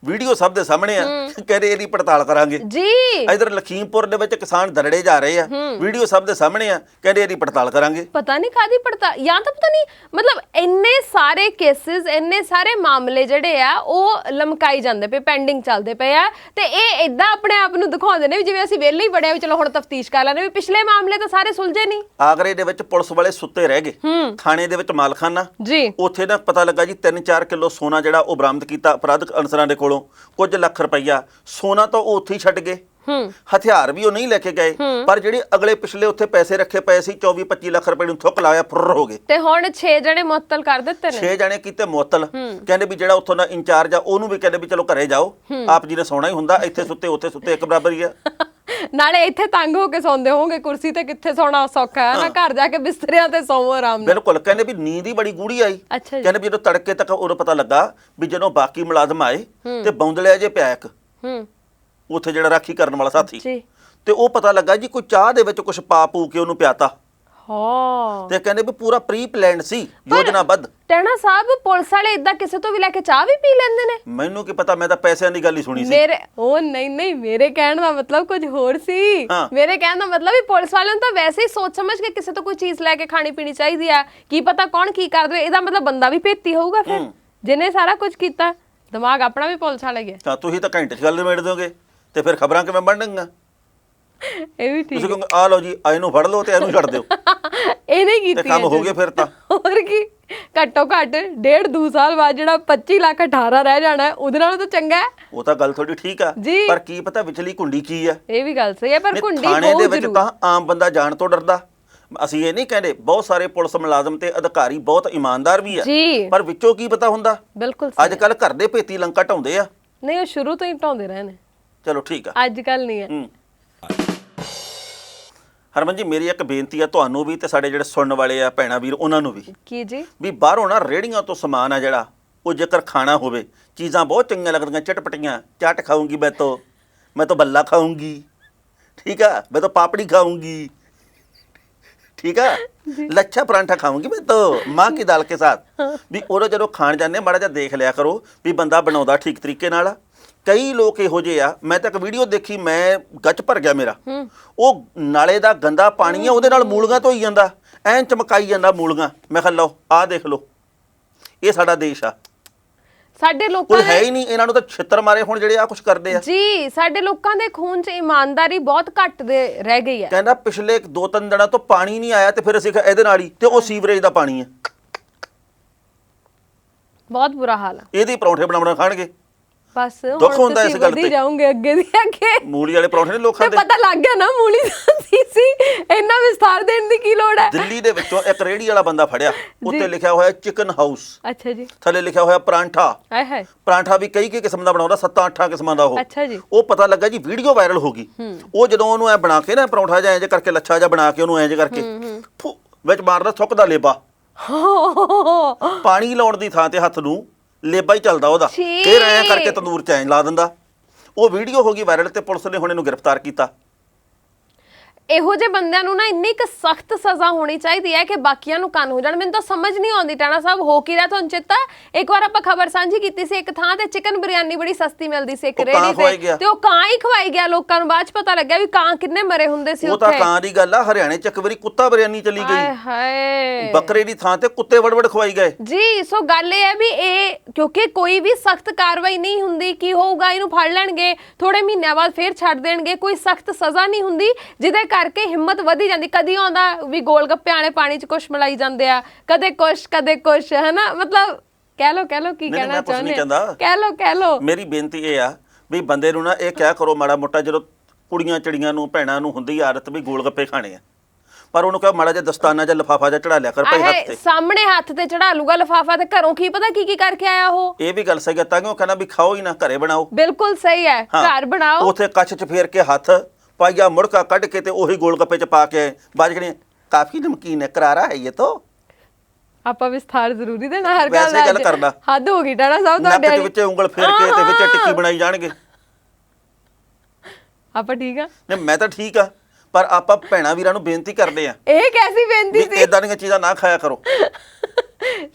S2: ਵੀਡੀਓ ਸਭ ਦੇ ਸਾਹਮਣੇ ਆ, ਕਹਿੰਦੇ ਇਹਦੀ ਪੜਤਾਲ ਕਰਾਂਗੇ ਜੀ। ਇਧਰ ਲਖੀਮਪੁਰ ਦੇ ਵਿੱਚ ਕਿਸਾਨ ਦਰੜੇ ਜਾ ਰਹੇ ਆ, ਵੀਡੀਓ ਸਭ ਦੇ ਸਾਹਮਣੇ ਆ, ਕਹਿੰਦੇ ਇਹਦੀ ਪੜਤਾਲ ਕਰਾਂਗੇ। ਪਤਾ ਨਹੀਂ
S3: ਕਾਦੀ ਪੜਤਾਲ, ਜਾਂ ਤਾਂ ਪਤਾ ਨਹੀਂ, ਮਤਲਬ ਇੰਨੇ ਸਾਰੇ ਕੇਸਿਸ, ਇੰਨੇ ਸਾਰੇ ਮਾਮਲੇ ਜਿਹੜੇ ਆ ਉਹ ਲਮਕਾਈ ਜਾਂਦੇ ਪਏ, ਪੈਂਡਿੰਗ ਚੱਲਦੇ ਪਏ ਆ, ਤੇ ਇਹ ਇਦਾਂ ਆਪਣੇ ਆਪ ਨੂੰ ਦਿਖਾਉਂਦੇ ਨੇ ਵੀ ਜਿਵੇਂ ਅਸੀਂ ਵਿਹਲੇ ਹੀ ਬੜਿਆ ਵੀ ਚਲੋ ਹੁਣ ਤਫਤੀਸ਼ ਕਰ ਲੈਣੇ, ਵੀ ਪਿਛਲੇ ਮਾਮਲੇ ਤਾਂ ਸਾਰੇ ਸੁਲਝੇ ਨਹੀਂ।
S2: ਆਗਰੇ ਦੇ ਵਿੱਚ ਪੁਲਿਸ ਵਾਲੇ ਸੁੱਤੇ ਰਹਿ ਗਏ। ਥਾਣੇ ਦੇ ਵਿੱਚ ਮਾਲਖਾਨਾ ਜੀ, ਉੱਥੇ ਨਾ ਪਤਾ ਲੱਗਾ ਜੀ 3-4 ਕਿਲੋ ਸੋਨਾ ਜਿਹੜਾ ਉਹ ਬਰਾਮਦ ਕੀਤਾ ਅਪਰਾਧਕ ਅਨਸਰਾਂ ਦੇ ਕੋਲੋਂ, ਕੁਝ ਲੱਖ ਰੁਪਈਆ ਸੋਨਾ ਤਾਂ ਉਹ ਉੱਥੇ ਹੀ ਛੱਡ ਗਏ। ਹਥਿਆਰ ਵੀ ਉਹ ਨਹੀਂ ਲੈ ਕੇ ਗਏ, ਪਰ ਜਿਹੜੇ ਅਗਲੇ ਪਿਛਲੇ ਉੱਥੇ ਪੈਸੇ ਰੱਖੇ ਪਏ ਸੀ 24-25 ਲੱਖ ਰੁਪਏ ਨੂੰ ਥੁੱਕ ਲਾਇਆ, ਫੁਰ ਹੋ ਗਏ।
S3: ਤੇ ਹੁਣ 6 ਜਣੇ ਮੁਅੱਤਲ ਕਰ ਦਿੱਤੇ ਨੇ।
S2: 6 ਜਣੇ ਕੀਤੇ ਮੁਅੱਤਲ। ਕਹਿੰਦੇ ਵੀ ਜਿਹੜਾ ਉੱਥੋਂ ਦਾ ਇੰਚਾਰਜ ਆ ਉਹਨੂੰ ਵੀ ਕਹਿੰਦੇ ਵੀ ਚਲੋ ਘਰੇ ਜਾਓ, ਆਪ ਜੀ ਨੇ ਸੌਣਾ ਹੀ ਹੁੰਦਾ, ਇੱਥੇ ਸੁੱਤੇ ਉੱਥੇ ਸੁੱਤੇ ਇੱਕ ਬਰਾਬਰ ਹੀ ਆ।
S3: ਨਾਲੇ ਇੱਥੇ ਤੰਗ ਹੋ ਕੇ ਸੌਂਦੇ ਹੋਗੇ, ਕੁਰਸੀ ਤੇ ਕਿੱਥੇ ਸੌਣਾ ਸੌਖਾ ਹੈ ਨਾ, ਘਰ ਜਾ ਕੇ ਬਿਸਤਰਿਆਂ ਤੇ ਸੌਵੋ ਆਰਾਮ ਨਾਲ।
S2: ਬਿਲਕੁਲ, ਕਹਿੰਦੇ ਵੀ ਨੀਂਦ ਹੀ ਬੜੀ ਗੂੜੀ ਆਈ। ਕਹਿੰਦੇ ਵੀ ਜਦੋਂ ਤੜਕੇ ਤੱਕ ਉਦੋਂ ਪਤਾ ਲੱਗਾ ਵੀ ਜਦੋਂ ਬਾਕੀ ਮੁਲਾਜ਼ਮ ਆਏ ਤੇ ਬੌਂਦਲਿਆ ਜੇ ਪਿਆ ਇੱਕ ਉੱਥੇ ਜਿਹੜਾ ਰਾਖੀ ਕਰਨ ਵਾਲਾ ਸਾਥੀ, ਤੇ ਉਹ ਪਤਾ ਲੱਗਾ ਜੀ ਕੋਈ ਚਾਹ ਦੇ ਵਿੱਚ ਕੁਝ ਪਾ ਪੂ ਕੇ ਉਹਨੂੰ ਪਿਆਤਾ। ਹਾਂ, ਤੇ ਕਹਿੰਦੇ ਵੀ ਪੂਰਾ ਪ੍ਰੀ ਪਲਾਨਡ ਸੀ, ਯੋਜਨਾਬੱਧ। ਟਾਣਾ
S3: ਸਾਹਿਬ ਪੁਲਿਸ ਵਾਲੇ ਇਦਾਂ ਕਿਸੇ ਤੋਂ ਵੀ ਲੈ ਕੇ ਚਾਹ ਵੀ ਪੀ ਲੈਂਦੇ ਨੇ?
S2: ਮੈਨੂੰ ਕੀ ਪਤਾ, ਮੈਂ ਤਾਂ ਪੈਸਿਆਂ ਦੀ ਗੱਲ ਹੀ ਸੁਣੀ ਸੀ।
S3: ਨਹੀਂ, ਮੇਰੇ ਕਹਿਣ ਦਾ ਮਤਲਬ ਕੁਝ ਹੋਰ ਸੀ। ਮੇਰੇ ਕਹਿਣ ਦਾ ਮਤਲਬ ਵੀ ਪੁਲਿਸ ਵਾਲਿਆਂ ਨੂੰ ਤਾਂ ਵੈਸੇ ਹੀ ਸੋਚ ਸਮਝ ਕੇ ਕਿਸੇ ਤੋਂ ਕੋਈ ਚੀਜ਼ ਲੈ ਕੇ ਖਾਣੀ ਪੀਣੀ ਚਾਹੀਦੀ ਆ। ਕੀ ਪਤਾ ਕੌਣ ਕੀ ਕਰ ਦੇ, ਇਹਦਾ ਮਤਲਬ ਬੰਦਾ ਵੀ ਭੇਤੀ ਹੋਊਗਾ ਫਿਰ, ਜਿਹਨੇ ਸਾਰਾ ਕੁਝ ਕੀਤਾ। ਦਿਮਾਗ ਆਪਣਾ ਵੀ ਪੁਲਿਸ ਵਾਲੇ ਗਿਆ।
S2: ਤਾਂ ਤੁਸੀਂ ਤਾਂ ਘੰਟੇ 'ਚ ਗੱਲ ਨਿਬੇੜ ਦੋਗੇ, ਤੇ ਫਿਰ ਖਬਰਾਂ ਕਿਵੇਂ ਬਣਨਗੀਆਂ?
S3: ਇਹ ਵੀ ਠੀਕ।
S2: ਤੁਸੀਂ ਕਹੋਗੇ ਆ ਲਓ ਜੀ, ਇਹਨੂੰ ਫੜ ਲਓ ਤੇ ਇਹਨੂੰ ਛੱਡ ਦਿਓ।
S3: ਇਹ ਨਹੀਂ ਕੀਤੀ,
S2: ਕੰਮ ਹੋ ਗਿਆ ਫਿਰ ਤਾਂ।
S3: ਹੋਰ ਕੀ, ਘੱਟੋ ਘੱਟ 1.5-2 ਸਾਲ ਬਾਅਦ ਜਿਹੜਾ 25 ਲੱਖ 18 ਰਹਿ ਜਾਣਾ, ਉਹਦੇ ਨਾਲੋਂ ਤਾਂ ਚੰਗਾ ਹੈ।
S2: ਉਹ ਤਾਂ ਗੱਲ ਤੁਹਾਡੀ ਠੀਕ ਆ, ਪਰ ਕੀ ਪਤਾ ਵਿਚਲੀ ਕੁੰਡੀ ਕੀ ਆ।
S3: ਇਹ ਵੀ ਗੱਲ ਸਹੀ ਹੈ, ਪਰ ਕੁੰਡੀ
S2: ਥਾਣੇ ਦੇ ਵਿੱਚ ਤਾਂ ਆਮ ਬੰਦਾ ਜਾਣ ਤੋਂ ਡਰਦਾ। ਅਸੀਂ ਇਹ ਨਹੀਂ ਕਹਿੰਦੇ, ਬਹੁਤ ਸਾਰੇ ਪੁਲਿਸ ਮੁਲਾਜ਼ਮ ਤੇ ਅਧਿਕਾਰੀ ਬਹੁਤ ਇਮਾਨਦਾਰ ਵੀ ਆ, ਪਰ ਵਿੱਚੋਂ ਕੀ ਪਤਾ ਹੁੰਦਾ। ਬਿਲਕੁਲ, ਅੱਜ ਕੱਲ ਘਰ ਦੇ ਭੇਤੀ ਲੰਕਾ ਢਾਉਂਦੇ ਆ। ਨਹੀਂ, ਉਹ ਸ਼ੁਰੂ ਤੋਂ ਹੀ ਢਾਉਂਦੇ ਰਹੇ ਨੇ। ਚਲੋ ਠੀਕ ਆ, ਅੱਜ ਕੱਲ ਨਹੀਂ ਹੈ। ਹਰਮਨ ਜੀ ਮੇਰੀ ਇੱਕ ਬੇਨਤੀ ਆ ਤੁਹਾਨੂੰ ਵੀ ਤੇ ਸਾਡੇ ਜਿਹੜੇ ਸੁਣਨ ਵਾਲੇ ਆ ਭੈਣਾਂ ਵੀਰ ਉਹਨਾਂ ਨੂੰ ਵੀ
S3: ਕੀ ਜੀ?
S2: ਵੀ ਬਾਹਰੋਂ ਨਾ ਰੇੜੀਆਂ ਤੋਂ ਸਮਾਨ ਆ ਜਿਹੜਾ ਉਹ ਜੇਕਰ ਖਾਣਾ ਹੋਵੇ ਚੀਜ਼ਾਂ ਬਹੁਤ ਚੰਗੀਆਂ ਲੱਗਦੀਆਂ ਚਟਪਟੀਆਂ ਚਾਟ ਖਾਊਂਗੀ मैं तो बल्ला खाऊंगी ठीक है मैं तो पापड़ी खाऊंगी ठीक है लच्छा परांठा खाऊंगी मैं तो माँ की दाल के साथ भी ਉਹ ਜਦੋਂ ਖਾਣ ਜਾਂਦੇ ਮਾੜਾ ਜਿਹਾ ਦੇਖ ਲਿਆ ਕਰੋ ਵੀ ਬੰਦਾ ਬਣਾਉਂਦਾ ਠੀਕ ਤਰੀਕੇ ਨਾਲ। ਕਈ ਲੋਕ ਇਹੋ ਜਿਹੇ ਆ, ਮੈਂ ਤਾਂ ਇੱਕ ਵੀਡੀਓ ਦੇਖੀ ਮੈਂ ਗੱਚ ਭਰ ਗਿਆ ਮੇਰਾ, ਉਹ ਨਾਲੇ ਦਾ ਗੰਦਾ ਪਾਣੀ ਆ ਉਹਦੇ ਨਾਲ ਮੂਲੀਆਂ ਧੋਈ ਜਾਂਦਾ, ਐਨ ਚਮਕਾਈ ਜਾਂਦਾ ਮੂਲੀਆਂ। ਮੈਂ ਕਿਹਾ ਲਓ ਆਹ ਦੇਖ ਲਓ, ਇਹ ਸਾਡਾ ਦੇਸ਼ ਆ।
S3: ਸਾਡੇ ਲੋਕਾਂ
S2: ਕੋਈ ਹੈ ਹੀ ਨਹੀਂ, ਇਹਨਾਂ ਨੂੰ ਤਾਂ ਛਿੱਤਰ ਮਾਰੇ ਹੁਣ ਜਿਹੜੇ ਆ ਕੁਝ ਕਰਦੇ ਆ
S3: ਜੀ। ਸਾਡੇ ਲੋਕਾਂ ਦੇ ਖੂਨ 'ਚ ਇਮਾਨਦਾਰੀ ਬਹੁਤ ਘੱਟ ਦੇ ਰਹਿ ਗਈ ਹੈ।
S2: ਕਹਿੰਦਾ ਪਿਛਲੇ 2-3 ਦਿਨਾਂ ਤੋਂ ਪਾਣੀ ਨਹੀਂ ਆਇਆ ਤੇ ਫਿਰ ਅਸੀਂ ਕਿਹਾ ਇਹਦੇ ਨਾਲ ਹੀ, ਤੇ ਉਹ ਸੀਵਰੇਜ ਦਾ ਪਾਣੀ ਹੈ।
S3: ਬਹੁਤ ਬੁਰਾ ਹਾਲ ਹੈ।
S2: ਇਹਦੇ ਪਰੌਂਠੇ ਬਣਾਉਣਾ ਖਾਣਗੇ,
S3: ਬਸ
S2: ਦੁੱਖ ਹੁੰਦਾ ਇਸ ਗੱਲ ਤੇ।
S3: ਜਾਉਂਗੇ ਅੱਗੇ ਦੀ ਅੱਗੇ
S2: ਮੂਲੀ ਵਾਲੇ ਪਰੌਂਠੇ ਨੇ ਲੋਕ ਖਾਂਦੇ।
S3: ਪਤਾ ਲੱਗ ਗਿਆ ਨਾ ਮੂਲੀ ਸੀ ਇੰਨਾ ਵਿਸਥਾਰ ਦੇਣ ਦੀ ਕੀ ਲੋੜ ਹੈ।
S2: ਦਿੱਲੀ ਦੇ ਵਿੱਚੋਂ ਇੱਕ ਰੇੜੀ ਵਾਲਾ ਬੰਦਾ ਫੜਿਆ, ਉੱਤੇ ਲਿਖਿਆ ਹੋਇਆ ਚਿਕਨ ਹਾਊਸ,
S3: ਅੱਛਾ ਜੀ,
S2: ਥੱਲੇ ਲਿਖਿਆ ਹੋਇਆ ਪਰਾਂਠਾ।
S3: ਹਾਏ ਹਾਏ,
S2: ਪਰਾਂਠਾ ਵੀ ਕਈ ਕਿਸਮ ਦਾ ਬਣਾਉਂਦਾ, 7-8 ਕਿਸਮਾਂ ਦਾ ਉਹ।
S3: ਅੱਛਾ ਜੀ।
S2: ਉਹ ਪਤਾ ਲੱਗਾ ਜੀ, ਵੀਡੀਓ ਵਾਇਰਲ ਹੋ ਗਈ। ਉਹ ਜਦੋਂ ਉਹਨੂੰ ਐ ਬਣਾ ਕੇ ਨਾ ਪਰੌਂਠਾ ਜਿਹਾ ਇੰਜ ਕਰਕੇ, ਲੱਛਾ ਜਿਹਾ ਬਣਾ ਕੇ ਉਹਨੂੰ ਇੰਜ ਕਰਕੇ ਵਿੱਚ ਮਾਰਦਾ ਥੁੱਕਦਾ ਲੇਬਾ, ਪਾਣੀ ਲਾਉਣ ਦੀ ਥਾਂ ਤੇ ਹੱਥ ਨੂੰ ਲੇਬਾ ਹੀ ਚੱਲਦਾ ਉਹਦਾ, ਫਿਰ ਐਂ ਕਰਕੇ ਤੰਦੂਰ ਚ ਐਂ ਲਾ ਦਿੰਦਾ। ਉਹ ਵੀਡੀਓ ਹੋ ਗਈ ਵਾਇਰਲ ਤੇ ਪੁਲਿਸ ਨੇ ਹੁਣ ਇਹਨੂੰ ਗ੍ਰਿਫਤਾਰ ਕੀਤਾ।
S3: ਇਹੋ ਜਿਹੇ ਬੰਦਿਆਂ ਨੂੰ ਨਾ ਇੰਨੀ ਕੁ ਸਖਤ ਸਜ਼ਾ ਹੋਣੀ ਚਾਹੀਦੀ ਹੈ ਕਿ ਬਾਕੀਆਂ ਨੂੰ ਕੰਨ ਹੋ ਜਾਣ। ਮੈਨੂੰ ਤਾਂ ਸਮਝ ਨਹੀਂ ਆਉਂਦੀ ਟਾਣਾ ਸਾਹਿਬ ਹੋ ਕੀ ਰਿਹਾ। ਤੁਹਾਨੂੰ ਚੇਤਾ ਇੱਕ ਵਾਰ ਆਪਾਂ ਖਬਰ ਸਾਂਝੀ ਕੀਤੀ ਸੀ, ਇੱਕ ਥਾਂ ਤੇ ਚਿਕਨ ਬਿਰਿਆਨੀ ਬੜੀ ਸਸਤੀ ਮਿਲਦੀ ਸੀ ਇੱਕ ਰੇੜੀ ਤੇ ਉਹ ਕਾਂ ਹੀ ਖਵਾਈ ਗਿਆ ਲੋਕਾਂ ਨੂੰ। ਬਾਅਦ ਚ ਪਤਾ ਲੱਗਿਆ ਵੀ ਕਾਂ ਕਿੰਨੇ ਮਰੇ ਹੁੰਦੇ ਸੀ ਉੱਥੇ।
S2: ਉਹ ਤਾਂ ਕਾਂ ਦੀ ਗੱਲ ਆ, ਹਰਿਆਣੇ ਚ ਇੱਕ ਵਾਰੀ ਕੁੱਤਾ ਬਿਰਿਆਨੀ ਚਲੀ ਗਈ,
S3: ਹਾਏ
S2: ਬੱਕਰੇ ਦੀ ਥਾਂ ਤੇ ਕੁੱਤੇ ਵੜ ਖਵਾਈ ਗਏ
S3: ਜੀ। ਸੋ ਗੱਲ ਇਹ ਹੈ ਵੀ ਇਹ ਕਿਉਂਕਿ ਕੋਈ ਵੀ ਸਖਤ ਕਾਰਵਾਈ ਨਹੀਂ ਹੁੰਦੀ, ਕੀ ਹੋਊਗਾ ਇਹਨੂੰ ਫੜ ਲੈਣਗੇ, ਥੋੜੇ ਮਹੀਨਿਆਂ ਬਾਅਦ ਫੇਰ ਛੱਡ ਦੇਣਗੇ, ਕੋਈ ਸਖਤ ਸਜ਼ਾ ਨਹੀਂ ਹੁੰਦੀ, ਜਿਹਦੇ ਕਰਕੇ ਹਿੰਮਤ ਵਧੀ ਜਾਂਦੀ। ਕਦੀ ਆਉਂਦਾ ਵੀ ਗੋਲ ਗੱਪੇ ਵਾਲੇ ਪਾਣੀ 'ਚ ਕੁਛ ਮਲਾਈ ਜਾਂਦੇ ਆ, ਕਦੇ ਕੁਛ ਹਨਾ। ਮਤਲਬ ਕਹਿ ਲੋ ਕੀ ਕਹਿਣਾ ਚਾਹੁੰਦੇ, ਕਹਿ ਲੋ।
S2: ਮੇਰੀ ਬੇਨਤੀ ਇਹ ਆ ਵੀ ਬੰਦੇ ਨੂੰ ਨਾ ਇਹ ਕਿਹਾ ਕਰੋ ਮਾੜਾ ਮੋਟਾ, ਜਦੋਂ ਕੁੜੀਆਂ ਚਿੜੀਆਂ ਨੂੰ ਭੈਣਾਂ ਨੂੰ ਹੁੰਦੀ ਆਦਤ ਵੀ ਗੋਲ ਗੱਪੇ ਖਾਣੇ ਆ, ਪਰ ਉਹਨੂੰ ਕਹੋ ਮਾੜਾ ਜਿਹਾ ਦਸਤਾਨਾ ਜਾਂ ਲਿਫਾਫਾ ਜਿਹਾ ਚੜਾ ਲਿਆ ਕਰ ਭਾਈ ਹੱਥ ਤੇ।
S3: ਸਾਹਮਣੇ ਹੱਥ ਤੇ ਚੜਾ ਲੂਗਾ ਲਿਫਾਫਾ, ਤੇ ਘਰੋਂ ਕੀ ਪਤਾ ਕੀ ਕਰਕੇ ਆਇਆ ਉਹ।
S2: ਇਹ ਵੀ ਗੱਲ ਸਹੀ ਹੈ, ਤਾਂ ਕਿ ਉਹ ਕਹਿੰਦਾ ਵੀ ਖਾਓ ਹੀ ਨਾ, ਘਰੇ ਬਣਾਓ।
S3: ਬਿਲਕੁਲ ਸਹੀ ਹੈ, ਘਰ ਬਣਾਓ।
S2: ਉੱਥੇ ਕੱਚ 'ਚ ਫੇਰ ਕੇ ਹੱਥ ਪਾਈਆ ਮੁੜਕਾ ਕੱਢ ਕੇ ਤੇ ਉਹੀ ਗੋਲ ਗੱਪੇ 'ਚ ਪਾ ਕੇ ਬਾਜ ਕਰੀ, ਕਾਫੀ ਨਮਕੀਨ ਹੈ, ਕਰਾਰਾ ਹੈ ਇਹ ਤਾਂ।
S3: ਆਪਾਂ ਵਿਸਥਾਰ ਜ਼ਰੂਰੀ ਦੇਣਾ ਹਰ
S2: ਗੱਲ ਕਰਦਾ,
S3: ਹੱਦ ਹੋ ਗਈ ਟਾਣਾ ਸਾਹਿਬ ਤੁਹਾਡੇ।
S2: ਨੱਕ 'ਚ ਵਿੱਚ ਉਂਗਲ ਫੇਰ ਕੇ ਤੇ ਵਿੱਚ ਟਿੱਕੀ ਬਣਾਈ ਜਾਣਗੇ।
S3: ਆਪਾਂ ਠੀਕ ਆ?
S2: ਨਹੀਂ ਮੈਂ ਤਾਂ ਠੀਕ ਆ, ਪਰ ਆਪਾਂ ਭੈਣਾਂ ਵੀਰਾਂ ਨੂੰ ਬੇਨਤੀ ਕਰਦੇ ਆ,
S3: ਇਹ ਕੈਸੀ ਬੇਨਤੀ ਸੀ?
S2: ਇਦਾਂ ਦੀਆਂ ਚੀਜ਼ਾਂ ਨਾ ਖਾਇਆ ਕਰੋ।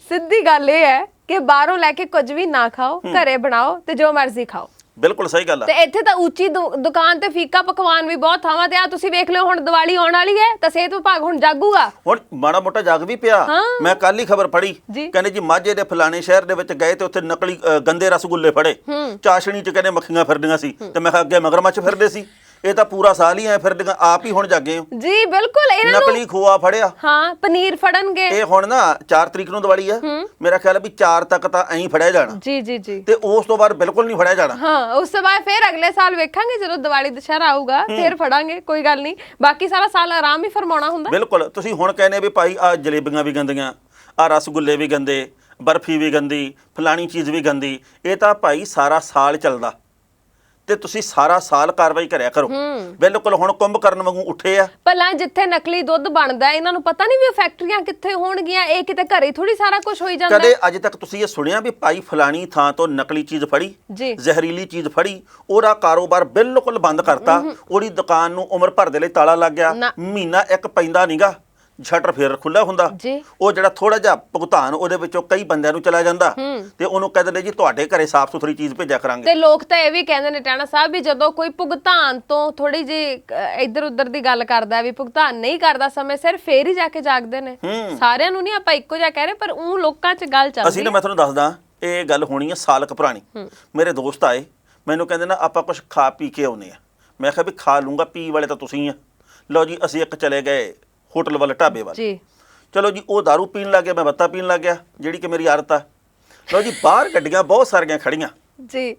S3: ਸਿੱਧੀ ਗੱਲ ਇਹ ਹੈ ਕਿ ਬਾਹਰੋਂ ਲੈ ਕੇ ਕੁਝ ਵੀ ਨਾ ਖਾਓ, ਘਰੇ ਬਣਾਓ ਤੇ ਜੋ ਮਰਜ਼ੀ ਖਾਓ।
S2: ਬਿਲਕੁਲ ਸਹੀ ਗੱਲ ਆ।
S3: ਤੇ ਇੱਥੇ ਤਾਂ ਉੱਚੀ ਦੁਕਾਨ ਤੇ ਫੀਕਾ ਪਕਵਾਨ ਵੀ ਬਹੁਤ ਥਾਵਾਂ ਤੇ ਆ। ਤੁਸੀਂ ਵੇਖ ਲਿਓ ਹੁਣ ਦੀਵਾਲੀ ਆਉਣ ਵਾਲੀ ਹੈ ਤਾਂ ਸਿਹਤ ਵਿਭਾਗ ਹੁਣ ਜਾਗੂਗਾ।
S2: ਹੁਣ ਮਾੜਾ ਮੋਟਾ ਜਾਗ ਵੀ ਪਿਆ। ਮੈਂ ਕੱਲ ਹੀ ਖਬਰ ਪੜ੍ਹੀ, ਕਹਿੰਦੇ ਜੀ ਮਾਝੇ ਦੇ ਫਲਾਣੇ ਸ਼ਹਿਰ ਦੇ ਵਿੱਚ ਗਏ ਤੇ ਉੱਥੇ ਨਕਲੀ ਗੰਦੇ ਰਸਗੁੱਲੇ ਫੜੇ, ਚਾਸ਼ਣੀ 'ਚ ਕਹਿੰਦੇ ਮੱਖੀਆਂ ਫਿਰਦੀਆਂ ਸੀ, ਤੇ ਮੈਂ ਕਿਹਾ ਅੱਗੇ ਮਗਰਮੱਛ ਫਿਰਦੇ ਸੀ। ਇਹ ਤਾਂ ਪੂਰਾ ਸਾਲ ਹੀ ਐ ਫਿਰਦੀਆਂ, ਆਪ ਹੀ ਹੁਣ ਜਾਗੇ ਹੋ
S3: ਜੀ। ਬਿਲਕੁਲ ਇਹਨਾਂ ਨੂੰ
S2: ਨਕਲੀ ਖੋਆ ਫੜਿਆ।
S3: ਹਾਂ, ਪਨੀਰ ਫੜਨਗੇ।
S2: ਇਹ ਹੁਣ ਨਾ 4 ਤਰੀਕ ਨੂੰ ਦੀਵਾਲੀ ਆ, ਮੇਰਾ ਖਿਆਲ ਹੈ ਵੀ 4 ਤੱਕ ਤਾਂ ਐਂ ਫੜਿਆ ਜਾਣਾ।
S3: ਜੀ
S2: ਤੇ ਉਸ ਤੋਂ ਬਾਅਦ ਬਿਲਕੁਲ ਨਹੀਂ ਫੜਿਆ ਜਾਣਾ।
S3: ਹਾਂ, ਉਸ ਤੋਂ ਬਾਅਦ ਫਿਰ ਅਗਲੇ ਸਾਲ ਵੇਖਾਂਗੇ, ਜਦੋਂ ਦੀਵਾਲੀ ਦੁਸ਼ਹਿਰਾ ਆਊਗਾ ਫਿਰ ਫੜਾਂਗੇ, ਕੋਈ ਗੱਲ ਨਹੀਂ। ਬਾਕੀ ਸਾਰਾ ਸਾਲ ਆਰਾਮ ਹੀ ਫਰਮਾਉਣਾ ਹੁੰਦਾ।
S2: ਬਿਲਕੁਲ। ਤੁਸੀਂ ਹੁਣ ਕਹਿੰਦੇ ਵੀ ਭਾਈ ਆ ਜਲੇਬੀਆਂ ਵੀ ਗੰਦੀਆਂ, ਆ ਰਸਗੁੱਲੇ ਵੀ ਗੰਦੇ, ਬਰਫੀ ਵੀ ਗੰਦੀ, ਫਲਾਣੀ ਚੀਜ਼ ਵੀ ਗੰਦੀ। ਇਹ ਤਾਂ ਭਾਈ ਸਾਰਾ ਸਾਲ ਚੱਲਦਾ ਤੇ ਤੁਸੀਂ ਸਾਰਾ ਸਾਲ ਕਾਰਵਾਈ ਕਰਿਆ ਕਰੋ। ਬਿਲਕੁਲ ਹੁਣ ਕੁੰਭਕਰਨ ਵਾਂਗੂ ਉੱਠੇ ਆ।
S3: ਭਲਾ ਜਿੱਥੇ ਨਕਲੀ ਦੁੱਧ ਬਣਦਾ ਇਹਨਾਂ ਨੂੰ ਪਤਾ ਨਹੀਂ ਵੀ ਉਹ ਫੈਕਟਰੀਆਂ ਕਿੱਥੇ ਹੋਣਗੀਆਂ, ਇਹ ਕਿਤੇ ਘਰੇ ਥੋੜੀ ਸਾਰਾ ਕੁਝ ਹੋਈ ਜਾਂਦਾ।
S2: ਕਦੇ ਅੱਜ ਤੱਕ ਤੁਸੀਂ ਇਹ ਸੁਣਿਆ ਵੀ ਭਾਈ ਫਲਾਣੀ ਥਾਂ ਤੋਂ ਨਕਲੀ ਚੀਜ਼ ਫੜੀ, ਜ਼ਹਿਰੀਲੀ ਚੀਜ਼ ਫੜੀ, ਉਹਦਾ ਕਾਰੋਬਾਰ ਬਿਲਕੁਲ ਬੰਦ ਕਰਤਾ, ਉਹਦੀ ਦੁਕਾਨ ਨੂੰ ਉਮਰ ਭਰ ਦੇ ਲਈ ਤਾਲਾ ਲੱਗ ਗਿਆ, ਮਹੀਨਾ ਇੱਕ ਪੈਂਦਾ ਨੀਗਾ, ਸ਼ਟਰ ਫੇਰ ਖੁੱਲਾ ਹੁੰਦਾ। ਉਹ ਜਿਹੜਾ ਥੋੜਾ ਜਿਹਾ ਭੁਗਤਾਨ ਉਹਦੇ ਵਿੱਚੋਂ ਕਈ ਬੰਦਿਆਂ ਨੂੰ ਚਲਾ ਜਾਂਦਾ ਤੇ ਉਹਨੂੰ ਕਹਿੰਦੇ ਨੇ ਜੀ ਤੁਹਾਡੇ ਘਰੇ ਸਾਫ਼ ਸੁਥਰੀ ਚੀਜ਼ ਭੇਜਿਆ ਕਰਾਂਗੇ।
S3: ਤੇ ਲੋਕ ਤਾਂ ਇਹ ਵੀ ਕਹਿੰਦੇ ਨੇ ਟਾਣਾ ਸਾਹਿਬ ਵੀ ਜਦੋਂ ਕੋਈ ਭੁਗਤਾਨ ਤੋਂ ਥੋੜੀ ਜਿਹੀ ਇੱਧਰ ਉੱਧਰ ਦੀ ਗੱਲ ਕਰਦਾ, ਵੀ ਭੁਗਤਾਨ ਨਹੀਂ ਕਰਦਾ ਸਮੇਂ ਸਿਰ, ਫੇਰ ਹੀ ਜਾ ਕੇ ਜਾਗਦੇ ਨੇ। ਸਾਰਿਆਂ ਨੂੰ ਨਹੀਂ ਆਪਾਂ ਇੱਕੋ ਜਿਹਾ ਕਹਿ ਰਹੇ, ਪਰ ਉਹ ਲੋਕਾਂ 'ਚ ਗੱਲ ਚੱਲਦੀ।
S2: ਅਸੀਂ ਨਾ ਮੈਂ ਤੁਹਾਨੂੰ ਦੱਸਦਾ, ਇਹ ਗੱਲ ਹੋਣੀ ਹੈ ਸਾਲਕ ਪੁਰਾਣੀ। ਮੇਰੇ ਦੋਸਤ ਆਏ, ਮੈਨੂੰ ਕਹਿੰਦੇ ਨਾ ਆਪਾਂ ਕੁਝ ਖਾ ਪੀ ਕੇ ਆਉਨੇ ਆ। ਮੈਂ ਕਿਹਾ ਵੀ ਖਾ ਲੂੰਗਾ, ਪੀ ਵਾਲੇ ਤਾਂ ਤੁਸੀਂ ਆ। ਲਓ ਜੀ ਅਸੀਂ ਇੱਕ ਚਲੇ ਗਏ ਹੋਟਲ ਵਾਲੇ ਢਾਬੇ ਵੱਲ ਜੀ। ਚਲੋ ਜੀ ਉਹ ਦਾਰੂ ਪੀਣ ਲੱਗ ਗਿਆ, ਮੈਂ ਬੱਤਾ ਪੀਣ ਲੱਗ ਗਿਆ, ਜਿਹੜੀ ਕਿ ਮੇਰੀ ਆਦਤ ਆ। ਲਓ ਜੀ ਬਾਹਰ ਗੱਡੀਆਂ ਬਹੁਤ ਸਾਰੀਆਂ ਖੜੀਆਂ ਜੀ,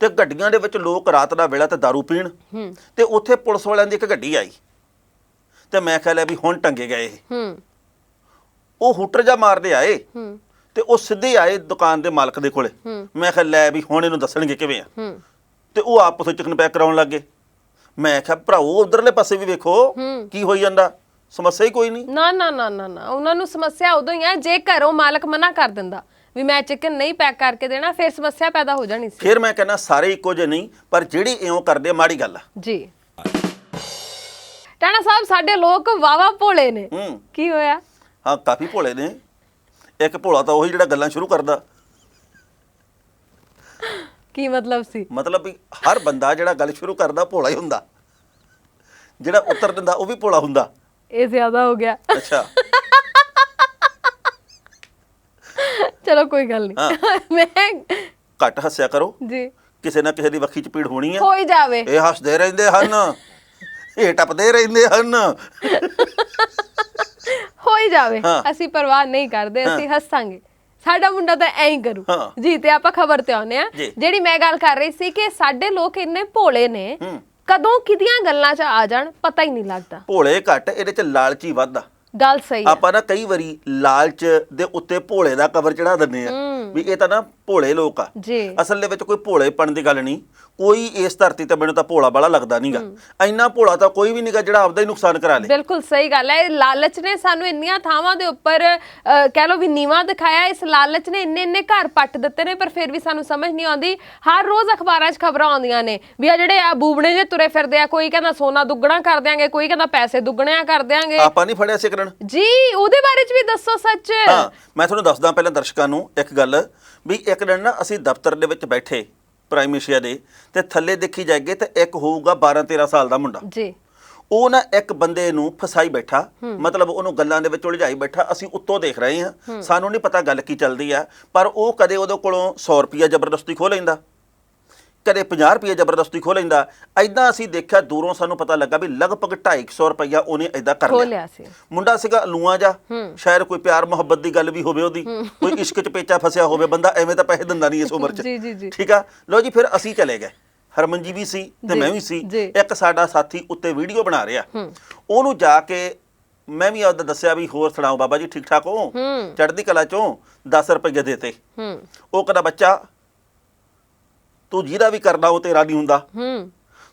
S2: ਤੇ ਗੱਡੀਆਂ ਦੇ ਵਿੱਚ ਲੋਕ ਰਾਤ ਦਾ ਵੇਲਾ ਤੇ ਦਾਰੂ ਪੀਣ, ਤੇ ਉੱਥੇ ਪੁਲਿਸ ਵਾਲਿਆਂ ਦੀ ਇੱਕ ਗੱਡੀ ਆਈ, ਤੇ ਮੈਂ ਕਿਹਾ ਲੈ ਵੀ ਹੁਣ ਟੰਗੇ ਗਏ। ਉਹ ਹੂਟਰ ਜਾ ਮਾਰਦੇ ਆਏ ਤੇ ਉਹ ਸਿੱਧੇ ਆਏ ਦੁਕਾਨ ਦੇ ਮਾਲਕ ਦੇ ਕੋਲੇ। ਮੈਂ ਕਿਹਾ ਲੈ ਵੀ ਹੁਣ ਇਹਨੂੰ ਦੱਸਣਗੇ ਕਿਵੇਂ ਆ, ਤੇ ਉਹ ਆਪਸ ਵਿੱਚ ਚਿਕਨ ਪੈਕ ਕਰਾਉਣ ਲੱਗੇ। ਮੈਂ ਕਿਹਾ ਭਰਾਓ ਉਧਰਲੇ ਪਾਸੇ ਵੀ ਵੇਖੋ ਕੀ ਹੋਈ ਜਾਂਦਾ, ਸਮੱਸਿਆ ਹੀ ਕੋਈ ਨਹੀਂ।
S3: ਨਾ ਨਾ ਨਾ ਨਾ ਨਾ, ਉਹਨਾਂ ਨੂੰ ਸਮੱਸਿਆ ਉਦੋਂ ਹੀ ਹੈ ਜੇ ਘਰੋਂ ਮਾਲਕ ਮਨਾ ਕਰ ਦਿੰਦਾ ਵੀ ਮੈਂ ਚਿਕਨ ਨਹੀਂ ਪੈਕ ਕਰਕੇ ਦੇਣਾ, ਫਿਰ ਸਮੱਸਿਆ ਪੈਦਾ ਹੋ ਜਾਣੀ ਸੀ।
S2: ਫਿਰ ਮੈਂ ਕਹਿੰਦਾ ਸਾਰੇ ਇੱਕੋ ਜਿਹੇ ਨਹੀਂ, ਪਰ ਜਿਹੜੀ ਇਉਂ ਕਰਦੇ ਆ ਮਾੜੀ ਗੱਲ ਆ
S3: ਜੀ। ਟਾਣਾ ਸਾਹਿਬ ਸਾਡੇ ਲੋਕ ਵਾਵਾ ਭੋਲੇ ਨੇ, ਕੀ ਹੋਇਆ?
S2: ਹਾਂ ਕਾਫੀ ਭੋਲੇ ਨੇ। ਇੱਕ ਭੋਲਾ ਤਾਂ ਉਹੀ ਜਿਹੜਾ ਗੱਲਾਂ ਸ਼ੁਰੂ ਕਰਦਾ।
S3: ਕੀ ਮਤਲਬ ਸੀ?
S2: ਮਤਲਬ ਵੀ ਹਰ ਬੰਦਾ ਜਿਹੜਾ ਗੱਲ ਸ਼ੁਰੂ ਕਰਦਾ ਭੋਲਾ ਹੀ ਹੁੰਦਾ, ਜਿਹੜਾ ਉੱਤਰ ਦਿੰਦਾ ਉਹ ਵੀ ਭੋਲਾ ਹੁੰਦਾ।
S3: ਇਹ ਜ਼ਿਆਦਾ ਹੋ ਗਿਆ।
S2: ਅੱਛਾ
S3: ਚਲੋ ਕੋਈ ਗੱਲ ਨਹੀਂ, ਮੈਂ
S2: ਘੱਟ ਹੱਸਿਆ ਕਰੋ,
S3: ਜੀ
S2: ਕਿਸੇ ਨਾ ਕਿਸੇ ਦੀ ਵੱਖੀ ਚ ਪੀੜ ਹੋਣੀ ਆ।
S3: ਹੋ ਹੀ ਜਾਵੇ।
S2: ਇਹ ਹੱਸਦੇ ਰਹਿੰਦੇ ਹਨ, ਇਹ ਟੱਪਦੇ ਰਹਿੰਦੇ ਹਨ।
S3: ਹੋ ਹੀ ਜਾਵੇ,
S2: ਹਾਂ।
S3: ਅਸੀਂ ਪਰਵਾਹ ਨਹੀਂ ਕਰਦੇ, ਅਸੀਂ ਹੱਸਾਂਗੇ, ਸਾਡਾ ਮੁੰਡਾ ਤਾਂ ਐਂ ਹੀ ਕਰੂ।
S2: ਹਾਂ।
S3: ਜੀ ਤੇ ਆਪਾਂ ਖਬਰ ਤੇ ਆਉਂਦੇ ਆ।
S2: ਜੀ।
S3: ਜਿਹੜੀ ਮੈਂ ਗੱਲ ਕਰ ਰਹੀ ਸੀ ਕਿ ਸਾਡੇ ਲੋਕ ਇੰਨੇ ਭੋਲੇ ਨੇ, ਕਦੋਂ ਕਿਦੀਆਂ ਗੱਲਾਂ 'ਚ ਆ ਜਾਣ ਪਤਾ ਹੀ ਨਹੀਂ ਲੱਗਦਾ।
S2: ਭੋਲੇ ਘੱਟ, ਇਹਦੇ ਚ ਲਾਲਚੀ ਵੱਧ ਆ।
S3: ਗੱਲ ਸਹੀ ਹੈ।
S2: ਆਪਾਂ ਨਾ ਕਈ ਵਾਰੀ ਲਾਲਚ ਦੇ ਉੱਤੇ ਭੋਲੇ ਦਾ ਕਵਰ ਚੜਾ ਦਿੰਦੇ ਆ ਵੀ ਇਹ ਤਾਂ ਨਾ ਭੋਲੇ ਲੋਕ ਆ।
S3: ਜੀ।
S2: ਅਸਲ ਦੇ ਵਿੱਚ ਕੋਈ ਭੋਲੇਪਣ ਦੀ ਗੱਲ ਨਹੀਂ। ਕੋਈ ਇਸ ਧਰਤੀ ਤੇ ਮੈਨੂੰ ਤਾਂ ਭੋਲਾ ਬਾਲਾ ਲੱਗਦਾ ਨਹੀਂਗਾ। ਇੰਨਾ ਭੋਲਾ ਤਾਂ ਕੋਈ ਵੀ ਨਹੀਂਗਾ ਜਿਹੜਾ ਆਪਦਾ ਹੀ ਨੁਕਸਾਨ ਕਰਾ ਲੇ।
S3: ਬਿਲਕੁਲ ਸਹੀ ਗੱਲ ਹੈ। ਇਹ ਲਾਲਚ ਨੇ ਸਾਨੂੰ ਇੰਨੀਆਂ ਥਾਵਾਂ ਦੇ ਉੱਪਰ ਕਹਿ ਲਓ ਵੀ ਨੀਵਾਂ ਦਿਖਾਇਆ। ਇਸ ਲਾਲਚ ਨੇ ਇੰਨੇ ਘਰ ਪੱਟ ਦਿੱਤੇ ਨੇ, ਪਰ ਫਿਰ ਵੀ ਸਾਨੂੰ ਸਮਝ ਨਹੀਂ ਆਉਂਦੀ। ਹਰ ਰੋਜ਼ ਅਖਬਾਰਾਂ 'ਚ ਖਬਰਾਂ ਆਉਂਦੀਆਂ ਨੇ ਵੀ ਆ ਜਿਹੜੇ ਆ ਬੂਬਣੇ ਜੇ ਤੁਰੇ ਫਿਰਦੇ ਆ, ਕੋਈ ਕਹਿੰਦਾ ਸੋਨਾ ਦੁੱਗਣਾ ਕਰ ਦਿਆਂਗੇ, ਕੋਈ ਕਹਿੰਦਾ ਪੈਸੇ ਦੁੱਗਣਿਆਂ ਕਰ ਦਿਆਂਗੇ।
S2: ਆਪਾਂ ਨਹੀਂ ਫੜਿਆ ਸਿਕਰਨ
S3: ਜੀ, ਉਹਦੇ ਬਾਰੇ 'ਚ ਵੀ ਦੱਸੋ ਸੱਚ।
S2: ਹਾਂ, ਮੈਂ ਤੁਹਾਨੂੰ ਦੱਸਦਾ ਪਹਿਲਾਂ ਦਰਸ਼ਕਾਂ ਨੂੰ ਇੱਕ ਗੱਲ ਵੀ ਇੱਕ ਦਿਨ ਨਾ ਅਸੀਂ ਦਫ਼ਤਰ ਦੇ ਵਿੱਚ ਬੈਠੇ ਪ੍ਰਾਈਮ ਏਸ਼ੀਆ ਦੇ, ਤੇ ਥੱਲੇ ਦੇਖੀ ਜਾਈਏ ਤੇ ਇੱਕ ਹੋਊਗਾ 12-13 ਸਾਲ ਦਾ ਮੁੰਡਾ।
S3: ਜੀ।
S2: ਉਹ ਨਾ ਇੱਕ ਬੰਦੇ ਨੂੰ ਫਸਾਈ ਬੈਠਾ, ਮਤਲਬ ਉਹਨੂੰ ਗੱਲਾਂ ਦੇ ਵਿੱਚ ਉਲਝਾਈ ਬੈਠਾ। ਅਸੀਂ ਉੱਤੋਂ ਦੇਖ ਰਹੇ ਹਾਂ, ਸਾਨੂੰ ਨਹੀਂ ਪਤਾ ਗੱਲ ਕੀ ਚੱਲਦੀ ਆ, ਪਰ ਉਹ ਕਦੇ ਉਹਦੇ ਕੋਲੋਂ 100 ਰੁਪਈਆ ਜ਼ਬਰਦਸਤੀ ਖੋਹ ਲੈਂਦਾ, ਕਦੇ 50 ਰੁਪਈਆ ਜ਼ਬਰਦਸਤੀ ਖੋਹ ਲੈਂਦਾ। ਐਦਾਂ ਅਸੀਂ ਦੇਖਿਆ, ਦੂਰੋਂ ਸਾਨੂੰ ਪਤਾ ਲੱਗਾ ਵੀ ਲਗਭਗ 250 ਰੁਪਈਆ ਉਹਨੇ ਐਦਾਂ ਕਰ ਲਿਆ ਸੀ। ਮੁੰਡਾ ਸੀਗਾ ਲੂਆਂ ਜਾ, ਸ਼ਾਇਦ ਕੋਈ ਪਿਆਰ ਮੁਹੱਬਤ ਦੀ ਗੱਲ ਵੀ ਹੋਵੇ, ਉਹਦੀ ਕੋਈ ਇਸ਼ਕ 'ਚ ਪੇਚਾ ਫਸਿਆ ਹੋਵੇ। ਬੰਦਾ ਐਵੇਂ ਤਾਂ ਪੈਸੇ ਦਿੰਦਾ ਨਹੀਂ ਇਸ ਉਮਰ 'ਚ। ਠੀਕ ਆ, ਲਓ ਜੀ, ਫਿਰ ਅਸੀਂ ਚਲੇ ਗਏ। ਹਰਮਨ ਜੀ ਵੀ ਸੀ ਤੇ ਮੈਂ ਵੀ ਸੀ। ਇੱਕ ਸਾਡਾ ਸਾਥੀ ਉੱਤੇ ਵੀਡੀਓ ਬਣਾ ਰਿਹਾ, ਉਹਨੂੰ ਜਾ ਕੇ ਮੈਂ ਵੀ ਆਪਦਾ ਦੱਸਿਆ ਵੀ ਹੋਰ ਸੁਣਾਓ ਬਾਬਾ ਜੀ, ਠੀਕ ਠਾਕ ਹੋ? ਚੜ੍ਹਦੀ ਕਲਾ ਚੋਂ 10 ਰੁਪਏ ਦੇਤੇ। ਉਹ ਕਹਿੰਦਾ ਬੱਚਾ ਤੂੰ ਜਿਹਦਾ ਵੀ ਕਰਨਾ ਉਹ ਤੇਰਾ ਨਹੀਂ ਹੁੰਦਾ,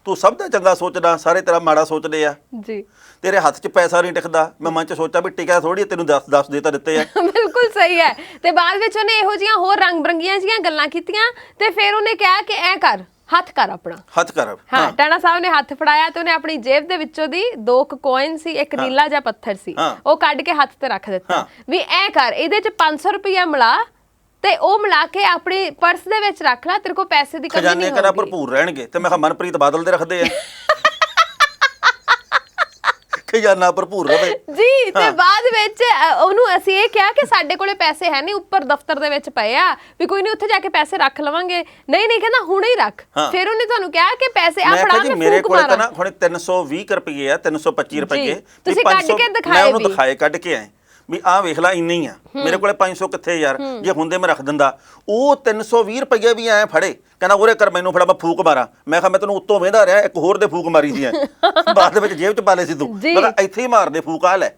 S2: ਤੂੰ ਸਭ ਦਾ ਚੰਗਾ ਸੋਚਦਾ, ਸਾਰੇ ਤੇਰਾ ਮਾੜਾ ਸੋਚਦੇ ਆ ਜੀ। ਤੇਰੇ ਹੱਥ 'ਚ ਪੈਸਾ ਨਹੀਂ ਟਿਕਦਾ। ਮੈਂ ਮਨ 'ਚ ਸੋਚਾਂ ਵੀ ਟਿਕਿਆ ਥੋੜੀ, ਤੈਨੂੰ 10 ਦੇ ਤਾਂ ਦਿੱਤੇ ਆ।
S3: ਬਿਲਕੁਲ ਸਹੀ ਹੈ। ਤੇ ਬਾਅਦ ਵਿੱਚ ਉਹਨੇ ਇਹੋ ਜਿਹੀਆਂ ਹੋਰ ਰੰਗ ਬਰੰਗੀਆਂ ਜੀਆਂ ਗੱਲਾਂ ਕੀਤੀਆਂ, ਤੇ ਫਿਰ ਉਹਨੇ ਕਿਹਾ ਕਿ ਐ ਕਰ, ਹੱਥ ਕਰ ਆਪਣਾ, ਹੱਥ ਕਰ। ਹਾਂ, ਟਾਣਾ ਸਾਹਿਬ ਨੇ ਹੱਥ ਫੜਾਇਆ ਤੇ ਉਹਨੇ ਆਪਣੀ ਜੇਬ ਦੇ ਵਿੱਚੋਂ ਦੀ 2 ਕੋਇਨ ਸੀ, ਇੱਕ ਨੀਲਾ ਜਿਹਾ ਪੱਥਰ ਸੀ, ਉਹ ਕੱਢ ਕੇ ਹੱਥ ਤੇ ਰੱਖ ਦਿੱਤਾ ਵੀ ਐ ਕਰ, ਇਹਦੇ 'ਚ 500 ਰੁਪਇਆ ਮਿਲਾ ਤੇ ਉਹ ਮਿਲਾ ਕੇ ਆਪਣੀ ਪਰਸ ਦੇ ਵਿੱਚ ਰੱਖ ਲੈ, ਤੇਰੇ ਕੋਲ ਪੈਸੇ ਦੀ ਕਮੀ ਨਹੀਂ ਹੋਊਗੀ।
S2: ਖਜ਼ਾਨੇ ਕਹਿੰਦਾ ਭਰਪੂਰ ਰਹਿਣਗੇ। ਤੇ ਮੈਂ ਕਿਹਾ ਮਨਪ੍ਰੀਤ ਬਾਦਲ ਦੇ ਰੱਖਦੇ ਆ ਖਜ਼ਾਨਾ ਭਰਪੂਰ ਰਵੇ
S3: ਜੀ। ਤੇ ਬਾਅਦ ਵਿੱਚ ਉਹਨੂੰ ਅਸੀਂ ਇਹ ਕਿਹਾ ਕਿ ਸਾਡੇ ਕੋਲੇ ਪੈਸੇ ਹੈ ਨਹੀਂ, ਉੱਪਰ ਦਫ਼ਤਰ ਦੇ ਵਿੱਚ ਪਏ ਆ, ਵੀ ਕੋਈ ਨਹੀਂ ਉੱਥੇ ਜਾ ਕੇ ਪੈਸੇ ਰੱਖ ਲਵਾਂਗੇ। ਨਹੀਂ ਨਹੀਂ, ਕਹਿੰਦਾ ਹੁਣੇ ਹੀ ਰੱਖ। ਫਿਰ ਉਹਨੇ ਤੁਹਾਨੂੰ ਕਿਹਾ ਕਿ ਪੈਸੇ ਆ ਫੜਾ, ਮੈਂ
S2: ਮੇਰੇ ਕੋਲ ਤਾਂ ਨਾ ਹੁਣ 320 ਰੁਪਏ ਆ, 325 ਰੁਪਏ
S3: ਤੁਸੀਂ ਕੱਢ ਕੇ ਦਿਖਾਏ।
S2: ਮੈਂ ਉਹਨੂੰ ਦਿਖਾਏ ਕੱਢ ਕੇ ਆਏ ਵੀ ਆਹ ਵੇਖ ਲੈ, ਇੰਨੇ ਹੀ ਆ ਮੇਰੇ ਕੋਲੇ। 500 ਕਿੱਥੇ ਯਾਰ, ਜੇ ਹੁੰਦੇ ਮੈਂ ਰੱਖ ਦਿੰਦਾ। ਉਹ 320 ਰੁਪਏ ਵੀ ਐ ਫੜੇ, ਕਹਿੰਦਾ ਉਰੇ ਕਰ, ਮੈਨੂੰ ਫੜਾ, ਮੈਂ ਫੂਕ ਮਾਰਾਂ। ਮੈਂ ਕਿਹਾ ਮੈਂ ਤੈਨੂੰ ਉੱਤੋਂ ਵੇਂਦਾ ਰਿਹਾ, ਇੱਕ ਹੋਰ ਦੇ ਫੂਕ ਮਾਰੀ ਸੀ ਬਾਅਦ ਦੇ ਵਿੱਚ ਜੇਬ 'ਚ ਪਾ ਲਏ ਸੀ ਤੂੰ। ਮੈਂ ਕਿਹਾ ਇੱਥੇ ਹੀ ਮਾਰਦੇ ਫੂਕ, ਆ ਲੈ।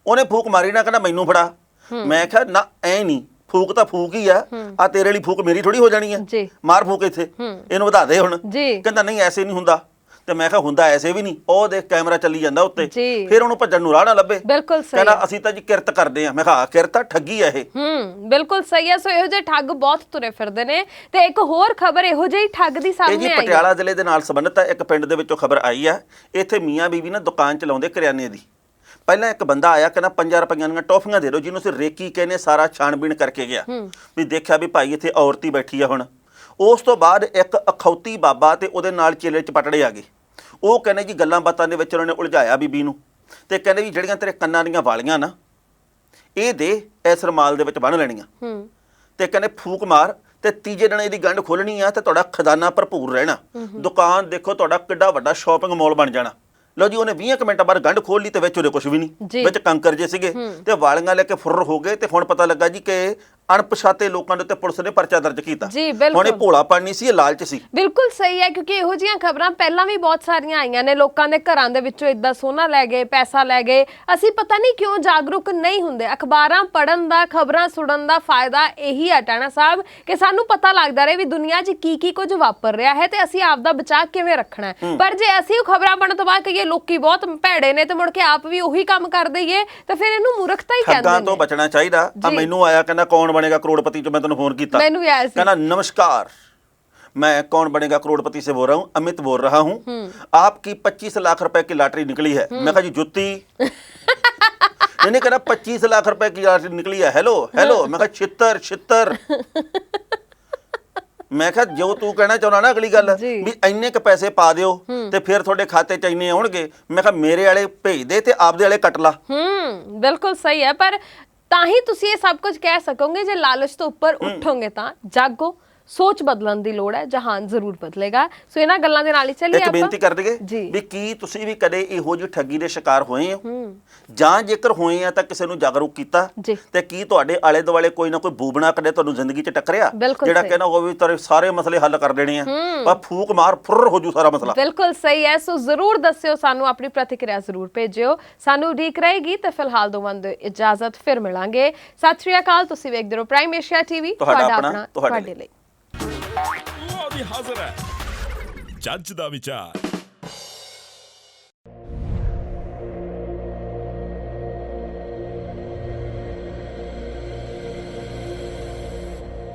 S2: ਉਹਨੇ ਫੂਕ ਮਾਰੀ ਨਾ, ਕਹਿੰਦਾ ਮੈਨੂੰ ਫੜਾ। ਮੈਂ ਕਿਹਾ ਨਾ, ਐ ਨਹੀਂ, ਫੂਕ ਤਾਂ ਫੂਕ ਹੀ ਆ ਤੇਰੇ ਲਈ ਫੂਕ ਮੇਰੀ ਥੋੜੀ ਹੋ ਜਾਣੀ ਆ, ਮਾਰ ਫੂਕ ਇੱਥੇ, ਇਹਨੂੰ ਵਧਾ ਦੇ ਹੁਣ। ਕਹਿੰਦਾ ਨਹੀਂ ਐਸੇ ਨਹੀਂ ਹੁੰਦਾ। ਤੇ ਮੈਂ ਕਿਹਾ ਹੁੰਦਾ ਐਸੇ ਵੀ ਨਹੀਂ, ਉਹ ਦੇਖ ਕੈਮਰਾ ਚੱਲੀ ਜਾਂਦਾ ਉੱਤੇ। ਫਿਰ ਉਹਨੂੰ ਭੱਜਣ ਨੂੰ ਰਾਹ ਨਾ ਲੱਭੇ। ਬਿਲਕੁਲ ਸਹੀ। ਕਹਿੰਦਾ ਅਸੀਂ ਤਾਂ ਜੀ ਕਿਰਤ ਕਰਦੇ ਆ। ਮੈਂ ਕਿਹਾ ਕਿਰਤ ਆ, ਠੱਗੀ ਆ ਇਹ।
S3: ਬਿਲਕੁਲ ਸਹੀ ਹੈ। ਸੋ ਇਹੋ ਜਿਹੇ ਠੱਗ ਬਹੁਤ ਤੁਰੇ ਫਿਰਦੇ ਨੇ। ਤੇ ਇੱਕ ਹੋਰ ਖਬਰ ਇਹੋ ਜਿਹੀ ਠੱਗ ਦੀ ਸਾਹਮਣੇ ਆਈ ਹੈ।
S2: ਪਟਿਆਲਾ ਜ਼ਿਲ੍ਹੇ ਦੇ ਨਾਲ ਸੰਬੰਧਿਤ ਹੈ। ਇੱਕ ਪਿੰਡ ਦੇ ਵਿੱਚੋਂ ਖਬਰ ਆਈ ਆ, ਇੱਥੇ ਮੀਆਂ ਬੀਵੀ ਨਾ ਦੁਕਾਨ ਚਲਾਉਂਦੇ ਕਰਿਆਨੇ ਦੀ। ਪਹਿਲਾਂ ਇੱਕ ਬੰਦਾ ਆਇਆ, ਕਹਿੰਦਾ 5 ਰੁਪਈਆਂ ਦੀਆਂ ਟੌਫੀਆਂ ਦੇ ਦਿਓ, ਜਿਹਨੂੰ ਅਸੀਂ ਰੇਕੀ ਕਹਿੰਦੇ। ਸਾਰਾ ਛਾਣਬੀਣ ਕਰਕੇ ਗਿਆ ਵੀ ਦੇਖਿਆ ਵੀ ਭਾਈ ਇੱਥੇ ਔਰਤ ਹੀ ਬੈਠੀ ਆ ਹੁਣ। ਉਸ ਤੋਂ ਬਾਅਦ ਇੱਕ ਅਖੌਤੀ ਬਾਬਾ ਤੇ ਉਹਦੇ ਨਾਲ ਚੇਲੇ ਚਪਟੜੇ ਆ ਗਏ। ਉਹ ਕਹਿੰਦੇ ਜੀ ਗੱਲਾਂ ਬਾਤਾਂ ਦੇ ਵਿੱਚ ਉਹਨਾਂ ਨੇ ਉਲਝਾਇਆ ਬੀਬੀ ਨੂੰ, ਤੇ ਕਹਿੰਦੇ ਵੀ ਜਿਹੜੀਆਂ ਤੇਰੇ ਕੰਨਾਂ ਦੀਆਂ ਵਾਲੀਆਂ ਨਾ, ਇਹ ਦੇ ਇਸ ਰੁਮਾਲ ਦੇ ਵਿੱਚ ਬੰਨ੍ਹ ਲੈਣੀਆਂ, ਤੇ ਕਹਿੰਦੇ ਫੂਕ ਮਾਰ, ਤੇ ਤੀਜੇ ਦਿਨ ਇਹਦੀ ਗੰਢ ਖੋਲਣੀ ਆ ਤੇ ਤੁਹਾਡਾ ਖਜ਼ਾਨਾ ਭਰਪੂਰ ਰਹਿਣਾ। ਦੁਕਾਨ ਦੇਖੋ ਤੁਹਾਡਾ ਕਿੱਡਾ ਵੱਡਾ ਸ਼ਾਪਿੰਗ ਮਾਲ ਬਣ ਜਾਣਾ। ਲਓ ਜੀ, ਉਹਨੇ 20 ਮਿੰਟਾਂ ਬਾਅਦ ਗੰਢ ਖੋਲ ਲਈ ਤੇ ਵਿੱਚ ਉਹਦੇ ਕੁਝ ਵੀ ਨਹੀਂ, ਵਿੱਚ ਕੰਕਰ ਜੇ ਸੀਗੇ ਤੇ ਵਾਲੀਆਂ ਲੈ ਕੇ ਫੁਰ ਹੋ ਗਏ। ਤੇ ਹੁਣ ਪਤਾ ਲੱਗਾ ਜੀ ਕਿ ਅਣਪਛਾਤੇ ਲੋਕਾਂ ਦੇ ਉੱਤੇ ਪੁਲਿਸ ਨੇ ਪਰਚਾ ਦਰਜ ਕੀਤਾ।
S3: ਜੀ, ਬਿਲਕੁਲ।
S2: ਹੁਣ ਇਹ ਭੋਲਾਪਨ ਨਹੀਂ ਸੀ, ਇਹ ਲਾਲਚ ਸੀ।
S3: ਬਿਲਕੁਲ ਸਹੀ ਹੈ, ਕਿਉਂਕਿ ਇਹੋ ਜਿਹੀਆਂ ਖਬਰਾਂ ਪਹਿਲਾਂ ਵੀ ਬਹੁਤ ਸਾਰੀਆਂ ਆਈਆਂ ਨੇ, ਲੋਕਾਂ ਦੇ ਘਰਾਂ ਦੇ ਵਿੱਚੋਂ ਇਦਾਂ ਸੋਨਾ ਲੈ ਗਏ, ਪੈਸਾ ਲੈ ਗਏ। ਅਸੀਂ ਪਤਾ ਨਹੀਂ ਕਿਉਂ ਜਾਗਰੂਕ ਨਹੀਂ ਹੁੰਦੇ। ਅਖਬਾਰਾਂ ਪੜ੍ਹਨ ਦਾ, ਖਬਰਾਂ ਸੁਣਨ ਦਾ ਫਾਇਦਾ ਇਹੀ ਹੈ ਟਾਣਾ ਸਾਹਿਬ ਕਿ ਸਾਨੂੰ ਪਤਾ ਲੱਗਦਾ ਰਹੇ ਵੀ ਦੁਨੀਆ 'ਚ ਕੀ ਕੁਝ ਵਾਪਰ ਰਿਹਾ ਹੈ ਤੇ ਅਸੀਂ ਆਪ ਦਾ ਬਚਾਅ ਕਿਵੇਂ ਰੱਖਣਾ ਹੈ। ਪਰ ਜੇ ਅਸੀਂ ਉਹ ਖਬਰਾਂ ਪੜ੍ਹਨ ਤੋਂ ਬਾਅਦ ਕਹੀਏ ਲੋਕੀ ਬਹੁਤ ਭੈੜੇ ਨੇ ਤੇ ਮੁੜ ਕੇ ਆਪ ਵੀ ਉਹੀ ਕੰਮ ਕਰ ਦਈਏ ਤਾਂ ਫਿਰ ਇਹਨੂੰ ਮੂਰਖਤਾ ਹੀ ਕਹਿੰਦੇ ਨੇ।
S2: ਠੱਗਾਂ ਤੋਂ ਬਚਣਾ ਚਾਹੀਦਾ। ਆ ਮੈਨੂੰ ਆਇਆ ਕਹਿੰਦਾ ਕੌਣ ਬਣੇਗਾ ਕਰੋੜਪਤੀ, ਜੋ ਮੈਂ ਤੈਨੂੰ ਫੋਨ ਕੀਤਾ,
S3: ਮੈਨੂੰ ਵੀ ਆਇਆ ਸੀ,
S2: कहना नमस्कार मैं कौन बनेगा करोड़पति से बोल रहा हूँ, अमित बोल रहा हूँ, आपकी 25 लाख रुपए की लॉटरी निकली है। मैं कहा जी जुत्ती नहीं कहना 25 लाख रुपए की लॉटरी निकली है। हेलो हेलो मैं कहा छितर छितर मैं कहा जो तू कहना चाहना ना अगली गल भी इन्ने क पैसे पा दिओ ते फिर थोड़े खाते च इन्ने आउणगे। मैं कहा मेरे वाले भेज दे ते आपदे वाले कट ला।
S3: बिल्कुल सही है, पर ਤਾਂ ਹੀ ਤੁਸੀਂ ਇਹ ਸਭ ਕੁਝ ਕਹਿ ਸਕੋਗੇ ਜੇ ਲਾਲਚ ਤੋਂ ਉੱਪਰ ਉੱਠੋਗੇ ਤਾਂ। ਜਾਗੋ, ਸੋਚ ਬਦਲਣ ਦੀ ਲੋੜ ਹੈ, ਜਹਾਨ ਜ਼ਰੂਰ ਬਦਲੇਗਾ। ਸੋ ਇਹਨਾਂ ਗੱਲਾਂ ਦੇ ਨਾਲ ਹੀ ਚੱਲੀਏ
S2: ਇੱਕ
S3: ਆਪਾਂ।
S2: ਬੇਨਤੀ ਕਰ ਦਈਏ ਵੀ ਕੀ ਤੁਸੀਂ ਵੀ ਕਦੇ ਇਹੋ ਜਿਹੀ ਠੱਗੀ ਦੇ ਸ਼ਿਕਾਰ ਹੋਏ ਹੋ, ਜਾਂ ਜੇਕਰ ਹੋਏ ਆ ਤਾਂ ਕਿਸੇ ਨੂੰ ਜਾਗਰੂਕ ਕੀਤਾ, ਤੇ ਕੀ ਤੁਹਾਡੇ ਆਲੇ ਦੁਆਲੇ ਕੋਈ ਨਾ ਕੋਈ ਬੂਬਣਾ ਕਦੇ ਤੁਹਾਨੂੰ ਜ਼ਿੰਦਗੀ 'ਚ ਟੱਕਰਿਆ ਜਿਹੜਾ ਕਹਿੰਦਾ ਉਹ ਵੀ ਤੇਰੇ ਸਾਰੇ ਮਸਲੇ ਹੱਲ ਕਰ ਦੇਣੇ ਆ, ਪਰ ਫੂਕ ਮਾਰ ਫੁਰ ਹੋ ਜੂ ਸਾਰਾ ਮਸਲਾ।
S3: ਬਿਲਕੁਲ ਸਹੀ ਹੈ। ਸੋ ਜ਼ਰੂਰ ਦੱਸਿਓ ਸਾਨੂੰ, ਆਪਣੀ ਪ੍ਰਤੀਕਿਰਿਆ ਜ਼ਰੂਰ ਭੇਜਿਓ, ਸਾਨੂੰ ਉਡੀਕ ਰਹੇਗੀ। ਤੇ ਫਿਲਹਾਲ ਦੋਵਾਂ ਨੂੰ ਇਜਾਜ਼ਤ, ਫਿਰ ਮਿਲਾਂਗੇ। ਸਤਿ ਸ਼੍ਰੀ ਅਕਾਲ। ਤੁਸੀਂ ਵੇਖਦੇ ਰਹੋ ਪ੍ਰਾਈਮ ਏਸ਼ੀਆ ਟੀਵੀ, ਤੁਹਾਡਾ ਆਪਣਾ ਤੁਹਾਡੇ ਲਈ।
S1: ਹਾਜ਼ਰ ਹੈ ਜੱਜ ਦਾ ਵਿਚਾਰ।